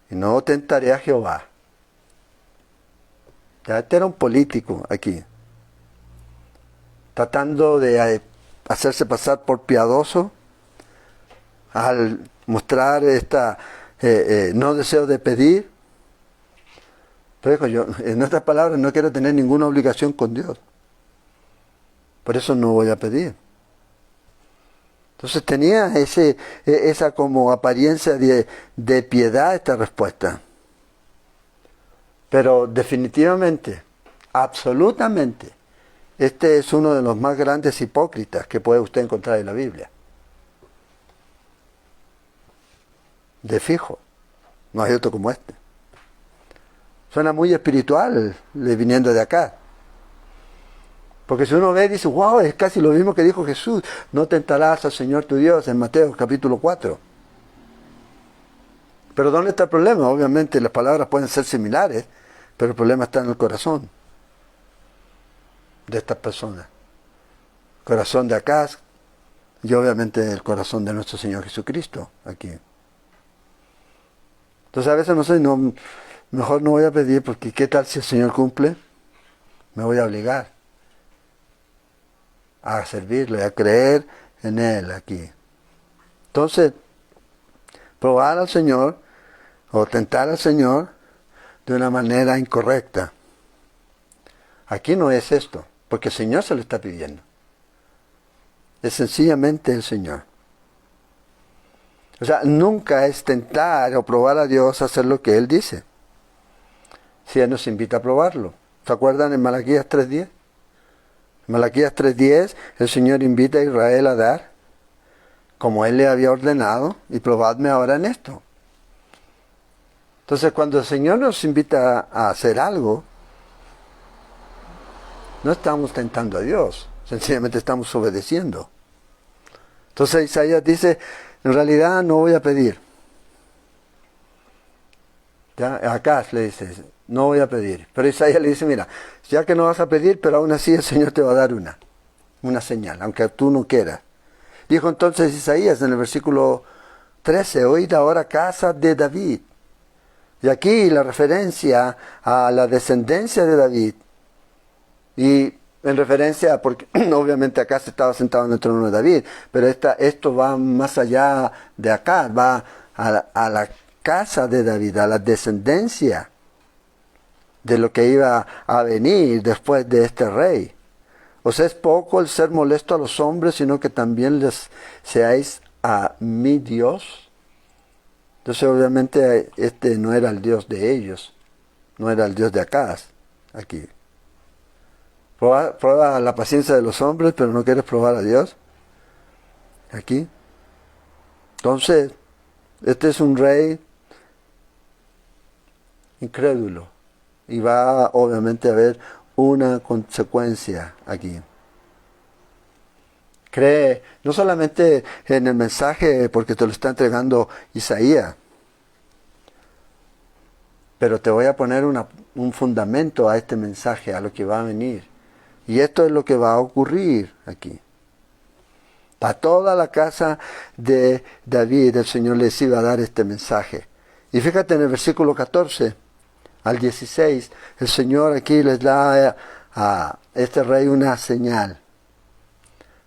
Speaker 1: y no tentaré a Jehová. Ya, este era un político aquí, tratando de hacerse pasar por piadoso, al mostrar esta no deseo de pedir. Pero yo, en otras palabras, no quiero tener ninguna obligación con Dios. Por eso no voy a pedir. Entonces tenía esa como apariencia de piedad esta respuesta. Pero definitivamente, absolutamente, este es uno de los más grandes hipócritas que puede usted encontrar en la Biblia. De fijo, no hay otro como este. Suena muy espiritual viniendo de acá. Porque si uno ve, dice: wow, es casi lo mismo que dijo Jesús: no tentarás al Señor tu Dios, en Mateo capítulo 4. Pero ¿dónde está el problema? Obviamente las palabras pueden ser similares, pero el problema está en el corazón de estas personas. El corazón de Acaz y obviamente el corazón de nuestro Señor Jesucristo aquí. Entonces a veces mejor no voy a pedir, porque ¿qué tal si el Señor cumple? Me voy a obligar a servirle, a creer en Él aquí. Entonces, probar al Señor o tentar al Señor de una manera incorrecta. Aquí no es esto, porque el Señor se lo está pidiendo. Es sencillamente el Señor. O sea, nunca es tentar o probar a Dios a hacer lo que Él dice. Si Él nos invita a probarlo. ¿Se acuerdan en Malaquías 3:10? Malaquías 3:10, el Señor invita a Israel a dar, como Él le había ordenado, y probadme ahora en esto. Entonces, cuando el Señor nos invita a hacer algo, no estamos tentando a Dios, sencillamente estamos obedeciendo. Entonces Isaías dice, en realidad no voy a pedir. ¿Ya? Acaz le dice, no voy a pedir. Pero Isaías le dice, mira, ya que no vas a pedir, pero aún así el Señor te va a dar una señal, aunque tú no quieras. Dijo entonces Isaías en el versículo 13, oíd ahora casa de David. Y aquí la referencia a la descendencia de David. Y en referencia, porque obviamente acá se estaba sentado en el trono de David, pero esto va más allá de acá, va a la casa de David, a la descendencia de lo que iba a venir después de este rey. Os es poco el ser molesto a los hombres, sino que también les seáis a mi Dios. Entonces obviamente este no era el Dios de ellos, no era el Dios de Acaz, aquí. Prueba la paciencia de los hombres, pero no quieres probar a Dios. Aquí. Entonces, este es un rey incrédulo. Y va obviamente a haber una consecuencia aquí. Cree no solamente en el mensaje porque te lo está entregando Isaías, pero te voy a poner un fundamento a este mensaje, a lo que va a venir. Y esto es lo que va a ocurrir aquí. A toda la casa de David el Señor les iba a dar este mensaje. Y fíjate en el versículo 14 al 16, el Señor aquí les da a este rey una señal.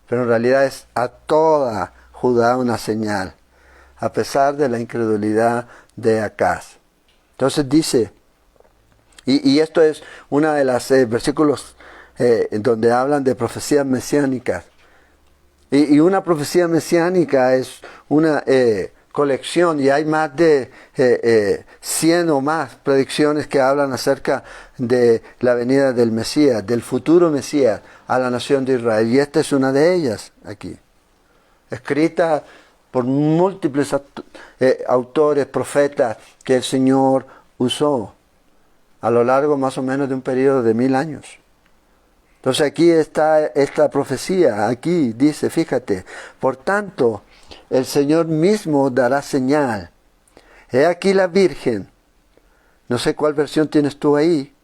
Speaker 1: Pero en realidad es a toda Judá una señal, a pesar de la incredulidad de Acaz. Entonces dice, y esto es uno de los versículos donde hablan de profecías mesiánicas. Y una profecía mesiánica es una colección, y hay más de 100 o más predicciones que hablan acerca de la venida del Mesías, del futuro Mesías a la nación de Israel. Y esta es una de ellas aquí, escrita por múltiples autores, profetas que el Señor usó a lo largo más o menos de un periodo de 1000 años. Entonces aquí está esta profecía, aquí dice, fíjate, por tanto, el Señor mismo dará señal. He aquí la Virgen, no sé cuál versión tienes tú ahí,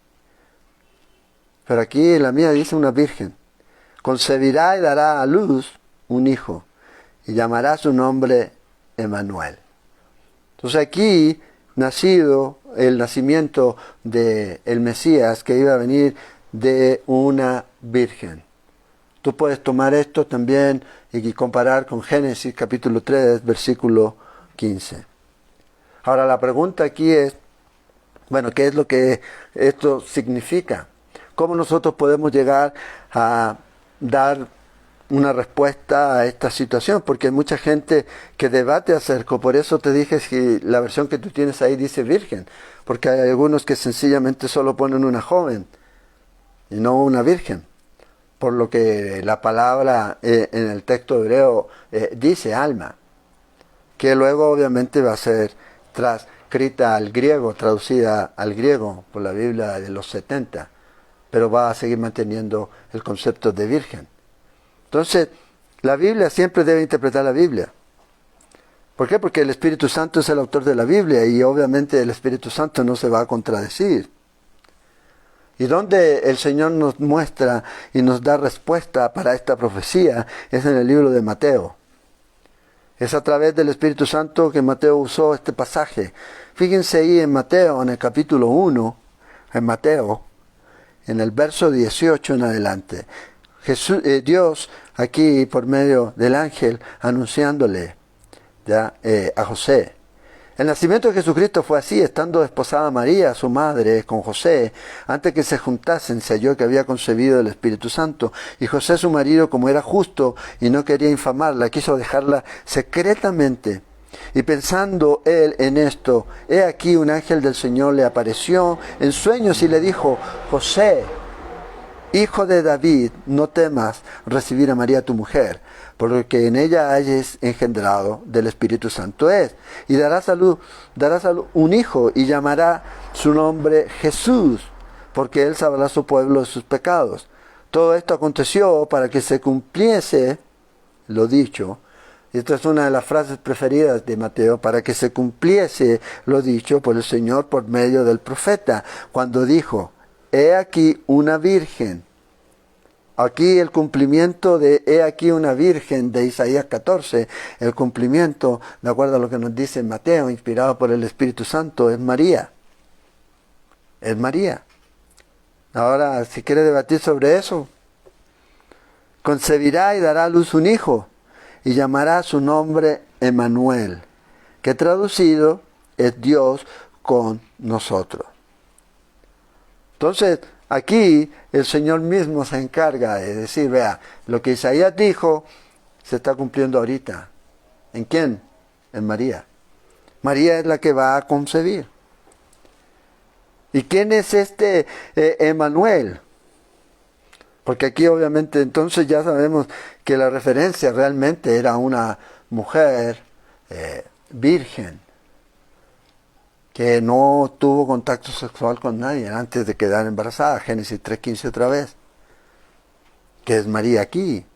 Speaker 1: pero aquí en la mía dice una Virgen, concebirá y dará a luz un hijo, y llamará su nombre Emmanuel. Entonces aquí, nacido el nacimiento del Mesías que iba a venir de una virgen. Tú puedes tomar esto también y comparar con Génesis capítulo 3, versículo 15. Ahora la pregunta aquí es, bueno, ¿qué es lo que esto significa? ¿Cómo nosotros podemos llegar a dar una respuesta a esta situación? Porque hay mucha gente que debate acerca, por eso te dije si la versión que tú tienes ahí dice virgen, porque hay algunos que sencillamente solo ponen una joven y no una virgen, por lo que la palabra en el texto hebreo dice alma, que luego obviamente va a ser transcrita al griego, traducida al griego por la Biblia de los 70, pero va a seguir manteniendo el concepto de virgen. Entonces, la Biblia siempre debe interpretar la Biblia. ¿Por qué? Porque el Espíritu Santo es el autor de la Biblia y obviamente el Espíritu Santo no se va a contradecir. Y donde el Señor nos muestra y nos da respuesta para esta profecía es en el libro de Mateo. Es a través del Espíritu Santo que Mateo usó este pasaje. Fíjense ahí en Mateo, en el capítulo 1, en Mateo, en el verso 18 en adelante. Dios aquí por medio del ángel anunciándole a José. El nacimiento de Jesucristo fue así, estando desposada María, su madre, con José, antes que se juntasen, se halló que había concebido el Espíritu Santo. Y José, su marido, como era justo y no quería infamarla, quiso dejarla secretamente. Y pensando él en esto, he aquí un ángel del Señor le apareció en sueños y le dijo, José, Hijo de David, no temas recibir a María tu mujer, porque en ella hayes engendrado del Espíritu Santo es. Y darás a luz un hijo y llamará su nombre Jesús, porque él salvará a su pueblo de sus pecados. Todo esto aconteció para que se cumpliese lo dicho. Y esta es una de las frases preferidas de Mateo, para que se cumpliese lo dicho por el Señor por medio del profeta, cuando dijo: he aquí una virgen. Aquí el cumplimiento de he aquí una virgen de Isaías 14, el cumplimiento, de acuerdo a lo que nos dice Mateo, inspirado por el Espíritu Santo, es María. Es María. Ahora, si quiere debatir sobre eso, concebirá y dará a luz un hijo, y llamará su nombre Emmanuel, que traducido es Dios con nosotros. Entonces, aquí el Señor mismo se encarga de decir, vea, lo que Isaías dijo se está cumpliendo ahorita. ¿En quién? En María. María es la que va a concebir. ¿Y quién es este Emmanuel? Porque aquí obviamente entonces ya sabemos que la referencia realmente era una mujer virgen, que no tuvo contacto sexual con nadie antes de quedar embarazada, Génesis 3:15 otra vez, que es María aquí.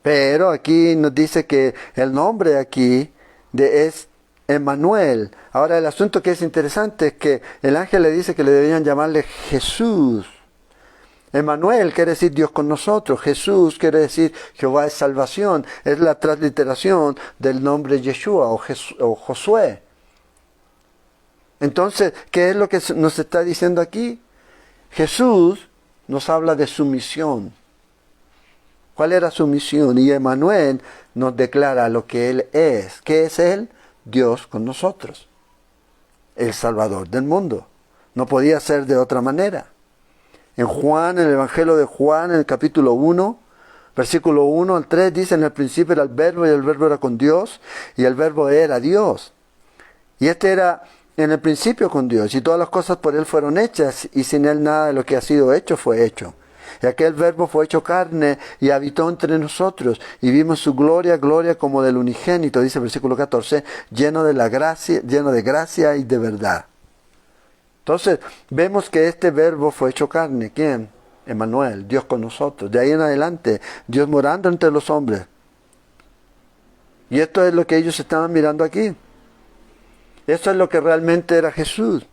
Speaker 1: Pero aquí nos dice que el nombre aquí es Emmanuel. Ahora el asunto que es interesante es que el ángel le dice que le debían llamarle Jesús. Emmanuel quiere decir Dios con nosotros. Jesús quiere decir Jehová es salvación. Es la transliteración del nombre Yeshua o Josué. Entonces, ¿qué es lo que nos está diciendo aquí? Jesús nos habla de su misión. ¿Cuál era su misión? Y Emmanuel nos declara lo que Él es. ¿Qué es Él? Dios con nosotros. El Salvador del mundo. No podía ser de otra manera. En Juan, en el Evangelio de Juan, en el capítulo 1, versículo 1 al 3, dice: en el principio era el Verbo, y el Verbo era con Dios, y el Verbo era Dios. Y este era en el principio con Dios, y todas las cosas por Él fueron hechas, y sin Él nada de lo que ha sido hecho fue hecho. Y aquel Verbo fue hecho carne, y habitó entre nosotros, y vimos su gloria, gloria como del unigénito, dice el versículo 14, lleno de gracia y de verdad. Entonces, vemos que este Verbo fue hecho carne. ¿Quién? Emmanuel, Dios con nosotros. De ahí en adelante, Dios morando entre los hombres. Y esto es lo que ellos estaban mirando aquí. Esto es lo que realmente era Jesús.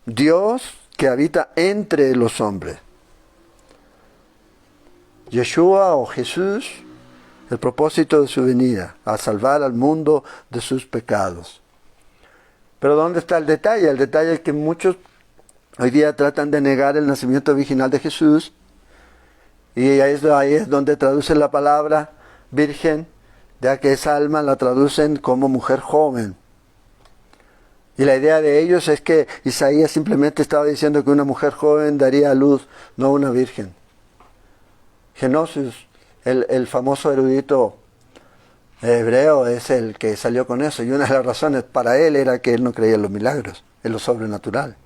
Speaker 1: Dios que habita entre los hombres. Yeshua o Jesús, el propósito de su venida, a salvar al mundo de sus pecados. Pero ¿dónde está el detalle? El detalle es que muchos hoy día tratan de negar el nacimiento original de Jesús. Y ahí es donde traducen la palabra virgen, ya que esa alma la traducen como mujer joven. Y la idea de ellos es que Isaías simplemente estaba diciendo que una mujer joven daría a luz, no una virgen. Genosis, el famoso erudito hebreo, es el que salió con eso. Y una de las razones para él era que él no creía en los milagros, en lo sobrenatural.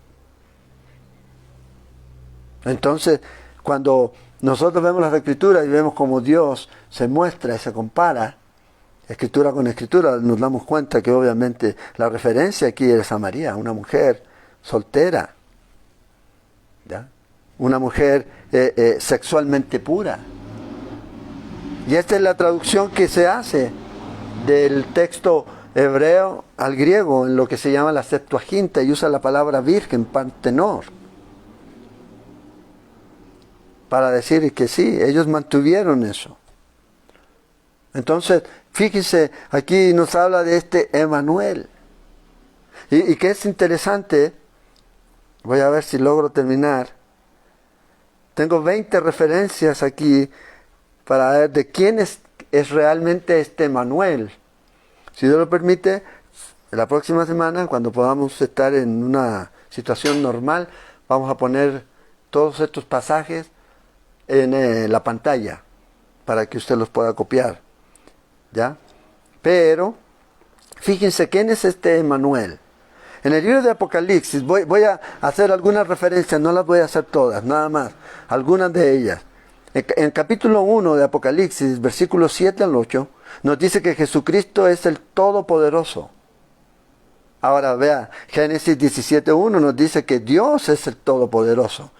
Speaker 1: Entonces, cuando nosotros vemos las Escrituras y vemos cómo Dios se muestra y se compara, Escritura con Escritura, nos damos cuenta que obviamente la referencia aquí es a María, una mujer soltera, ¿ya? Una mujer sexualmente pura. Y esta es la traducción que se hace del texto hebreo al griego, en lo que se llama la Septuaginta, y usa la palabra virgen, Partenor, para decir que sí, ellos mantuvieron eso. Entonces, fíjense, aquí nos habla de este Emmanuel. Y que es interesante, voy a ver si logro terminar. Tengo 20 referencias aquí para ver de quién es realmente este Emmanuel. Si Dios lo permite, la próxima semana, cuando podamos estar en una situación normal, vamos a poner todos estos pasajes en la pantalla para que usted los pueda copiar. ¿Ya? Pero, fíjense, ¿quién es este Emmanuel? En el libro de Apocalipsis voy a hacer algunas referencias, no las voy a hacer todas, nada más, algunas de ellas. En capítulo 1 de Apocalipsis, versículos 7 al 8, nos dice que Jesucristo es el Todopoderoso. Ahora vea, Génesis 17:1 nos dice que Dios es el Todopoderoso.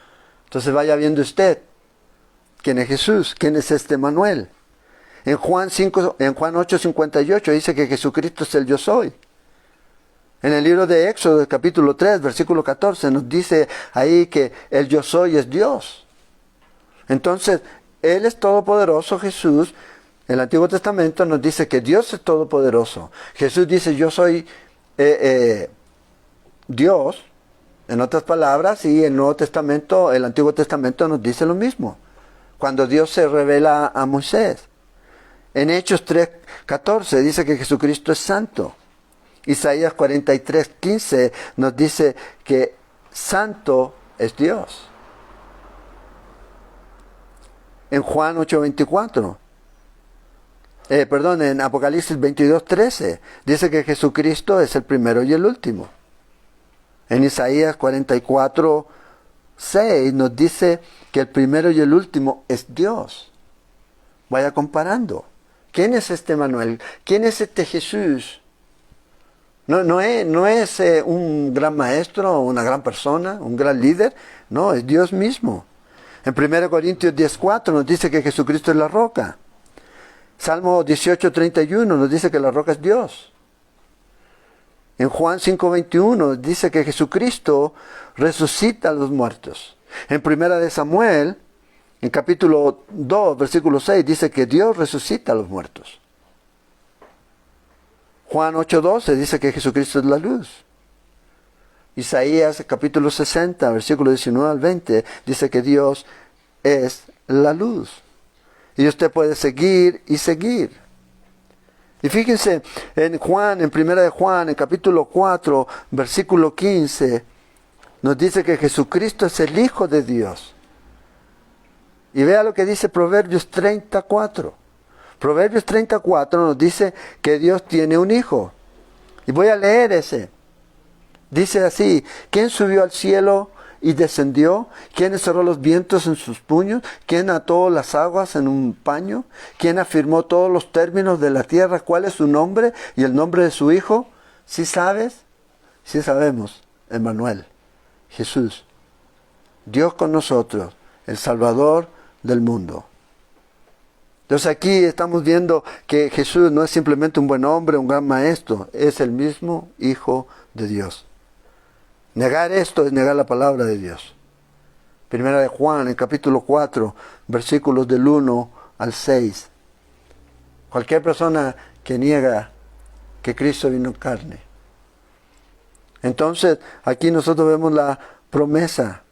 Speaker 1: Entonces vaya viendo usted quién es Jesús, quién es este Manuel. En Juan 8:58 dice que Jesucristo es el Yo Soy. En el libro de Éxodo, capítulo 3, versículo 14, nos dice ahí que el Yo Soy es Dios. Entonces, Él es todopoderoso, Jesús. El Antiguo Testamento nos dice que Dios es todopoderoso. Jesús dice, yo soy Dios, en otras palabras, y el Nuevo Testamento, el Antiguo Testamento nos dice lo mismo. Cuando Dios se revela a Moisés. En Hechos 3:14 dice que Jesucristo es santo. Isaías 43:15 nos dice que santo es Dios. En Juan 8:24, en Apocalipsis 22:13 dice que Jesucristo es el primero y el último. En Isaías 44:6 nos dice que el primero y el último es Dios. Vaya comparando. ¿Quién es este Manuel? ¿Quién es este Jesús? No es un gran maestro, una gran persona, un gran líder. No, es Dios mismo. En 1 Corintios 10:4 nos dice que Jesucristo es la roca. Salmo 18:31 nos dice que la roca es Dios. En Juan 5:21 dice que Jesucristo resucita a los muertos. En 1 de Samuel, en capítulo 2, versículo 6, dice que Dios resucita a los muertos. Juan 8:12 dice que Jesucristo es la luz. Isaías capítulo 60, versículo 19 al 20, dice que Dios es la luz. Y usted puede seguir y seguir. Y fíjense, en 1 de Juan, en capítulo 4, versículo 15, nos dice que Jesucristo es el Hijo de Dios. Y vea lo que dice Proverbios 34. Proverbios 34 nos dice que Dios tiene un hijo. Y voy a leer ese. Dice así, ¿quién subió al cielo y descendió? ¿Quién encerró los vientos en sus puños? ¿Quién ató las aguas en un paño? ¿Quién afirmó todos los términos de la tierra? ¿Cuál es su nombre y el nombre de su hijo? ¿Sí sabes? Sí sabemos, Emmanuel, Jesús, Dios con nosotros, el Salvador del mundo. Entonces aquí estamos viendo que Jesús no es simplemente un buen hombre, un gran maestro, es el mismo Hijo de Dios. Negar esto es negar la palabra de Dios. Primera de Juan, en capítulo 4, versículos del 1 al 6. Cualquier persona que niega que Cristo vino en carne. Entonces, aquí nosotros vemos la promesa.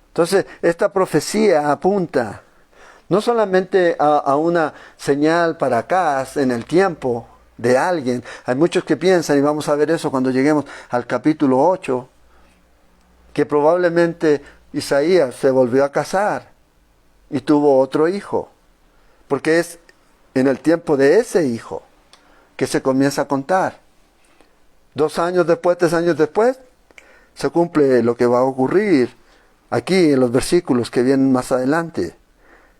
Speaker 1: Entonces, esta profecía apunta no solamente a una señal para acá en el tiempo de alguien. Hay muchos que piensan, y vamos a ver eso cuando lleguemos al capítulo 8, que probablemente Isaías se volvió a casar y tuvo otro hijo. Porque es en el tiempo de ese hijo que se comienza a contar. 2 años después, 3 años después, se cumple lo que va a ocurrir aquí en los versículos que vienen más adelante.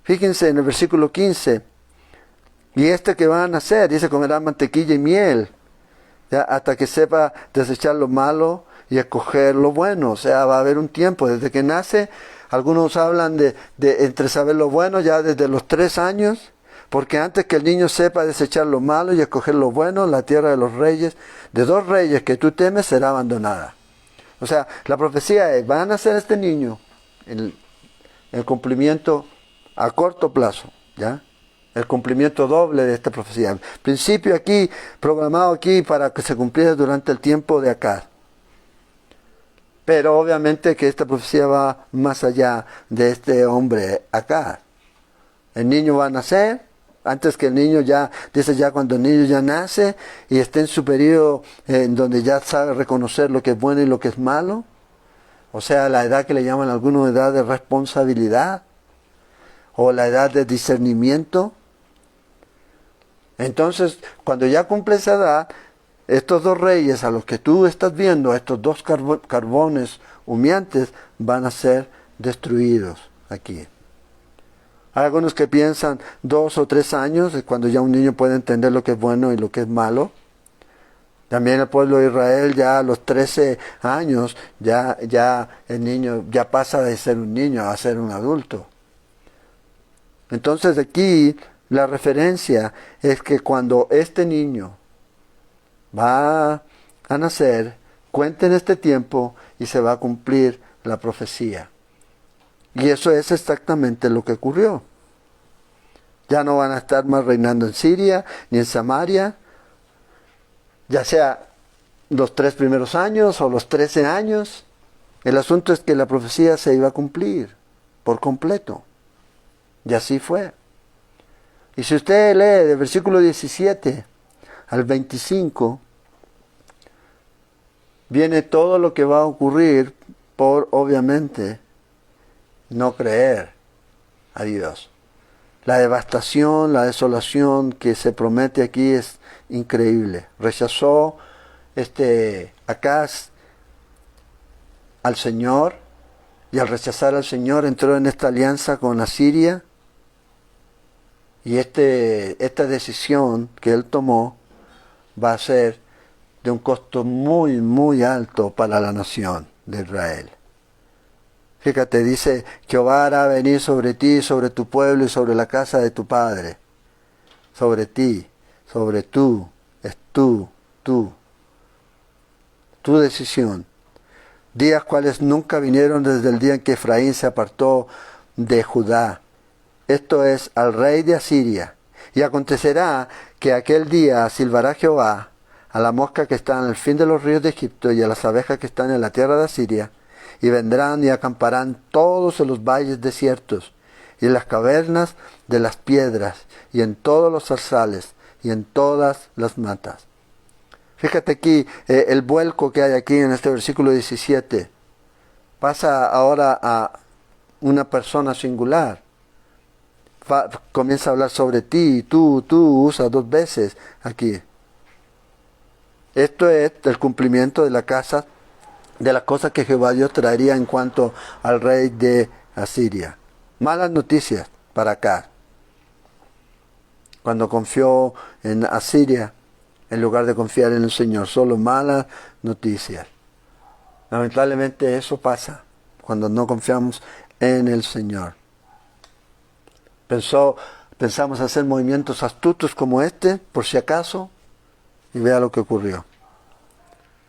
Speaker 1: Fíjense en el versículo 15. Y este que va a nacer, dice, comerá mantequilla y miel, ¿ya? Hasta que sepa desechar lo malo y escoger lo bueno. O sea, va a haber un tiempo desde que nace. Algunos hablan de entre saber lo bueno ya desde los 3 años, porque antes que el niño sepa desechar lo malo y escoger lo bueno, la tierra de los reyes, de 2 reyes que tú temes, será abandonada. O sea, la profecía es, va a nacer este niño, el cumplimiento a corto plazo, ¿ya? El cumplimiento doble de esta profecía. Principio aquí, programado aquí para que se cumpliera durante el tiempo de Acaz. Pero obviamente que esta profecía va más allá de este hombre Acaz. El niño va a nacer, antes que el niño ya, dice ya cuando el niño ya nace y esté en su periodo en donde ya sabe reconocer lo que es bueno y lo que es malo. O sea, la edad que le llaman algunos edad de responsabilidad o la edad de discernimiento. Entonces, cuando ya cumple esa edad, estos dos reyes a los que tú estás viendo, estos dos carbones humeantes, van a ser destruidos aquí. Hay algunos que piensan 2 o 3 años, es cuando ya un niño puede entender lo que es bueno y lo que es malo. También el pueblo de Israel ya a los 13 años, ya el niño ya pasa de ser un niño a ser un adulto. Entonces aquí la referencia es que cuando este niño va a nacer, cuenta en este tiempo y se va a cumplir la profecía. Y eso es exactamente lo que ocurrió. Ya no van a estar más reinando en Siria ni en Samaria, ya sea los 3 primeros años o los 13 años. El asunto es que la profecía se iba a cumplir por completo. Y así fue. Y si usted lee del versículo 17 al 25, viene todo lo que va a ocurrir por, obviamente, no creer a Dios. La devastación, la desolación que se promete aquí es increíble. Rechazó Acaz al Señor, y al rechazar al Señor entró en esta alianza con Asiria, y esta decisión que él tomó va a ser de un costo muy, muy alto para la nación de Israel. Fíjate, dice, Jehová hará venir sobre ti, sobre tu pueblo y sobre la casa de tu padre. Sobre ti, sobre tú, es tú. Tu decisión. Días cuales nunca vinieron desde el día en que Efraín se apartó de Judá. Esto es, al rey de Asiria. Y acontecerá que aquel día silbará Jehová a la mosca que está en el fin de los ríos de Egipto y a las abejas que están en la tierra de Asiria, y vendrán y acamparán todos en los valles desiertos, y en las cavernas de las piedras, y en todos los zarzales, y en todas las matas. Fíjate aquí el vuelco que hay aquí en este versículo 17. Pasa ahora a una persona singular. Comienza a hablar sobre ti, tú, usa 2 veces aquí. Esto es el cumplimiento de las cosas que Jehová Dios traería en cuanto al rey de Asiria. Malas noticias para acá. Cuando confió en Asiria, en lugar de confiar en el Señor, solo malas noticias. Lamentablemente eso pasa cuando no confiamos en el Señor. Pensamos hacer movimientos astutos como este, por si acaso, y vea lo que ocurrió.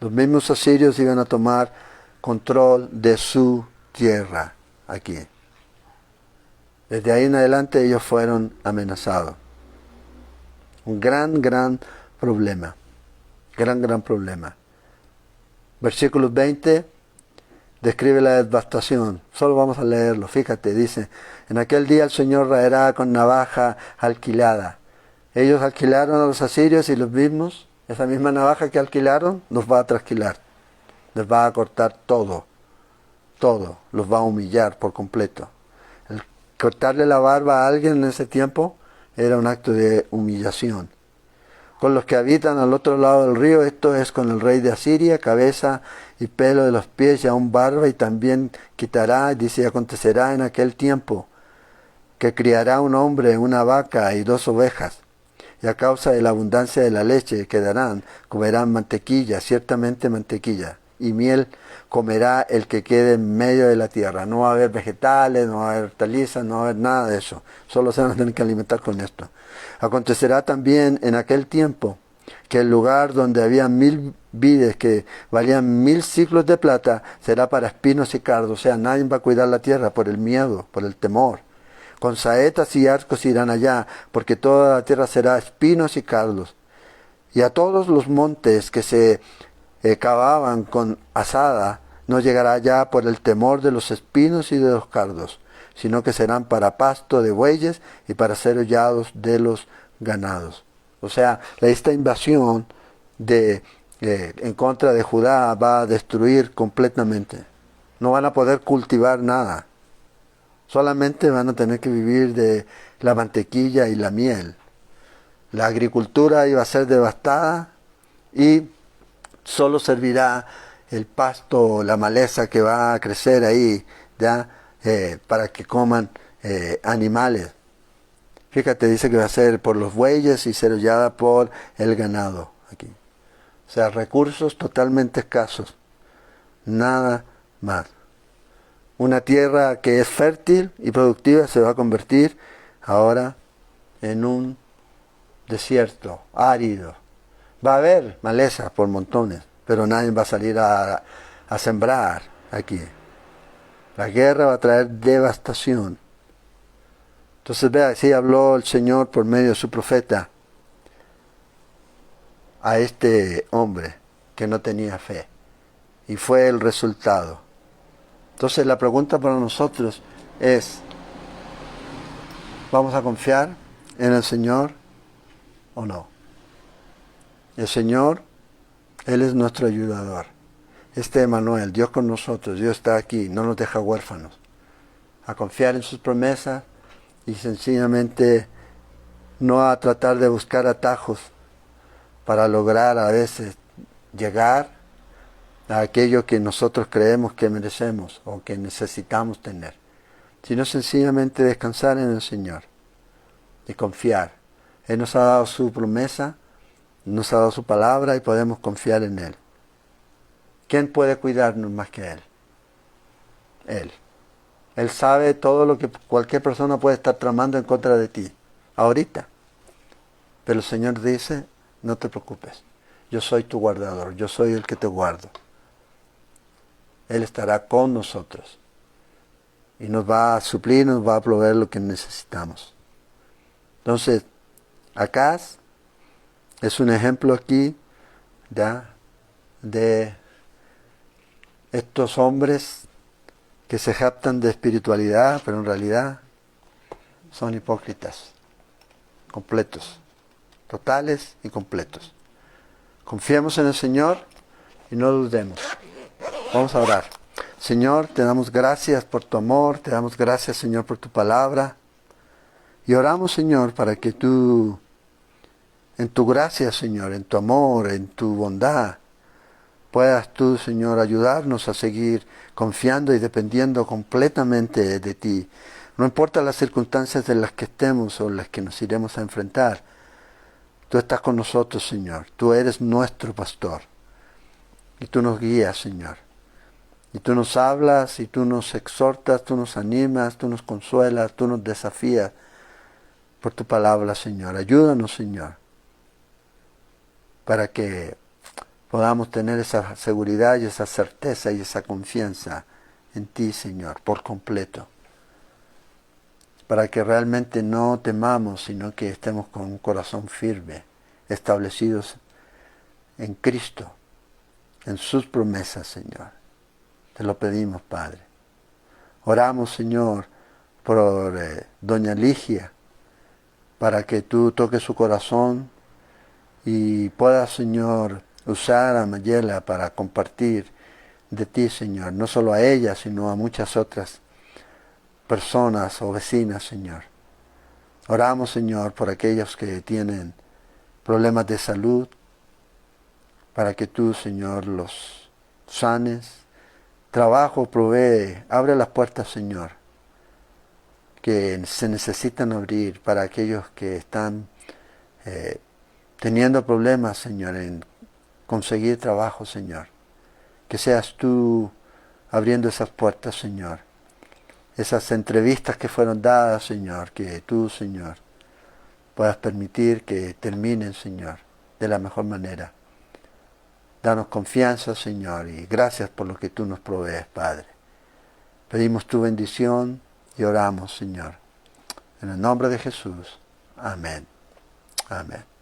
Speaker 1: Los mismos asirios iban a tomar control de su tierra aquí. Desde ahí en adelante ellos fueron amenazados. Un gran problema. Gran problema. Versículo 20 describe la devastación. Solo vamos a leerlo. Fíjate, dice, en aquel día el Señor raerá con navaja alquilada. Ellos alquilaron a los asirios y los mismos, esa misma navaja que alquilaron, los va a trasquilar. Les va a cortar todo. Los va a humillar por completo. El cortarle la barba a alguien en ese tiempo era un acto de humillación. Con los que habitan al otro lado del río, esto es con el rey de Asiria, cabeza y pelo de los pies y aún barba, y también quitará, dice, y acontecerá en aquel tiempo, que criará un hombre una vaca y 2 ovejas, y a causa de la abundancia de la leche que darán, comerán mantequilla, ciertamente mantequilla, y miel comerá el que quede en medio de la tierra. No va a haber vegetales, no va a haber hortalizas, no va a haber nada de eso. Solo se van a tener que alimentar con esto. Acontecerá también en aquel tiempo que el lugar donde había 1000 vides que valían 1000 siclos de plata será para espinos y cardos. O sea, nadie va a cuidar la tierra por el miedo, por el temor. Con saetas y arcos irán allá, porque toda la tierra será espinos y cardos. Y a todos los montes que se cavaban con azada, no llegará allá por el temor de los espinos y de los cardos, sino que serán para pasto de bueyes y para ser hollados de los ganados. O sea, esta invasión en contra de Judá va a destruir completamente. No van a poder cultivar nada. Solamente van a tener que vivir de la mantequilla y la miel. La agricultura iba a ser devastada y solo servirá el pasto, la maleza que va a crecer ahí, ¿ya? Para que coman animales. Fíjate, dice que va a ser por los bueyes y ser hollada por el ganado. Aquí. O sea, recursos totalmente escasos. Nada más. Una tierra que es fértil y productiva se va a convertir ahora en un desierto, árido. Va a haber maleza por montones, pero nadie va a salir a sembrar aquí. La guerra va a traer devastación. Entonces vea, así habló el Señor por medio de su profeta a este hombre que no tenía fe. Y fue el resultado. Entonces la pregunta para nosotros es, ¿vamos a confiar en el Señor o no? El Señor, Él es nuestro ayudador. Emmanuel, Dios con nosotros, Dios está aquí, no nos deja huérfanos. A confiar en sus promesas y sencillamente no a tratar de buscar atajos para lograr a veces llegar a aquello que nosotros creemos que merecemos o que necesitamos tener, sino sencillamente descansar en el Señor y confiar. Él nos ha dado su promesa, nos ha dado su palabra y podemos confiar en Él. ¿Quién puede cuidarnos más que Él? Él. Él sabe todo lo que cualquier persona puede estar tramando en contra de ti, ahorita. Pero el Señor dice, no te preocupes, yo soy tu guardador, yo soy el que te guardo. Él estará con nosotros y nos va a suplir, nos va a proveer lo que necesitamos. Entonces, Acaz es un ejemplo aquí, ¿ya?, de estos hombres que se jactan de espiritualidad, pero en realidad son hipócritas, completos, totales y completos. Confiemos en el Señor y no dudemos. Vamos a orar. Señor, te damos gracias por tu amor, te damos gracias, Señor, por tu palabra. Y oramos, Señor, para que tú, en tu gracia, Señor, en tu amor, en tu bondad, puedas tú, Señor, ayudarnos a seguir confiando y dependiendo completamente de ti. No importa las circunstancias en las que estemos o en las que nos iremos a enfrentar. Tú estás con nosotros, Señor. Tú eres nuestro pastor. Y tú nos guías, Señor. Y tú nos hablas, y tú nos exhortas, tú nos animas, tú nos consuelas, tú nos desafías por tu palabra, Señor. Ayúdanos, Señor, para que podamos tener esa seguridad y esa certeza y esa confianza en ti, Señor, por completo. Para que realmente no temamos, sino que estemos con un corazón firme, establecidos en Cristo, en sus promesas, Señor. Te lo pedimos, Padre. Oramos, Señor, por doña Ligia, para que tú toques su corazón y puedas, Señor, usar a Mayela para compartir de ti, Señor, no solo a ella, sino a muchas otras personas o vecinas, Señor. Oramos, Señor, por aquellos que tienen problemas de salud, para que tú, Señor, los sanes. Trabajo, provee, abre las puertas, Señor, que se necesitan abrir para aquellos que están teniendo problemas, Señor, en conseguir trabajo, Señor. Que seas tú abriendo esas puertas, Señor. Esas entrevistas que fueron dadas, Señor, que tú, Señor, puedas permitir que terminen, Señor, de la mejor manera. Danos confianza, Señor, y gracias por lo que tú nos provees, Padre. Pedimos tu bendición y oramos, Señor. En el nombre de Jesús. Amén. Amén.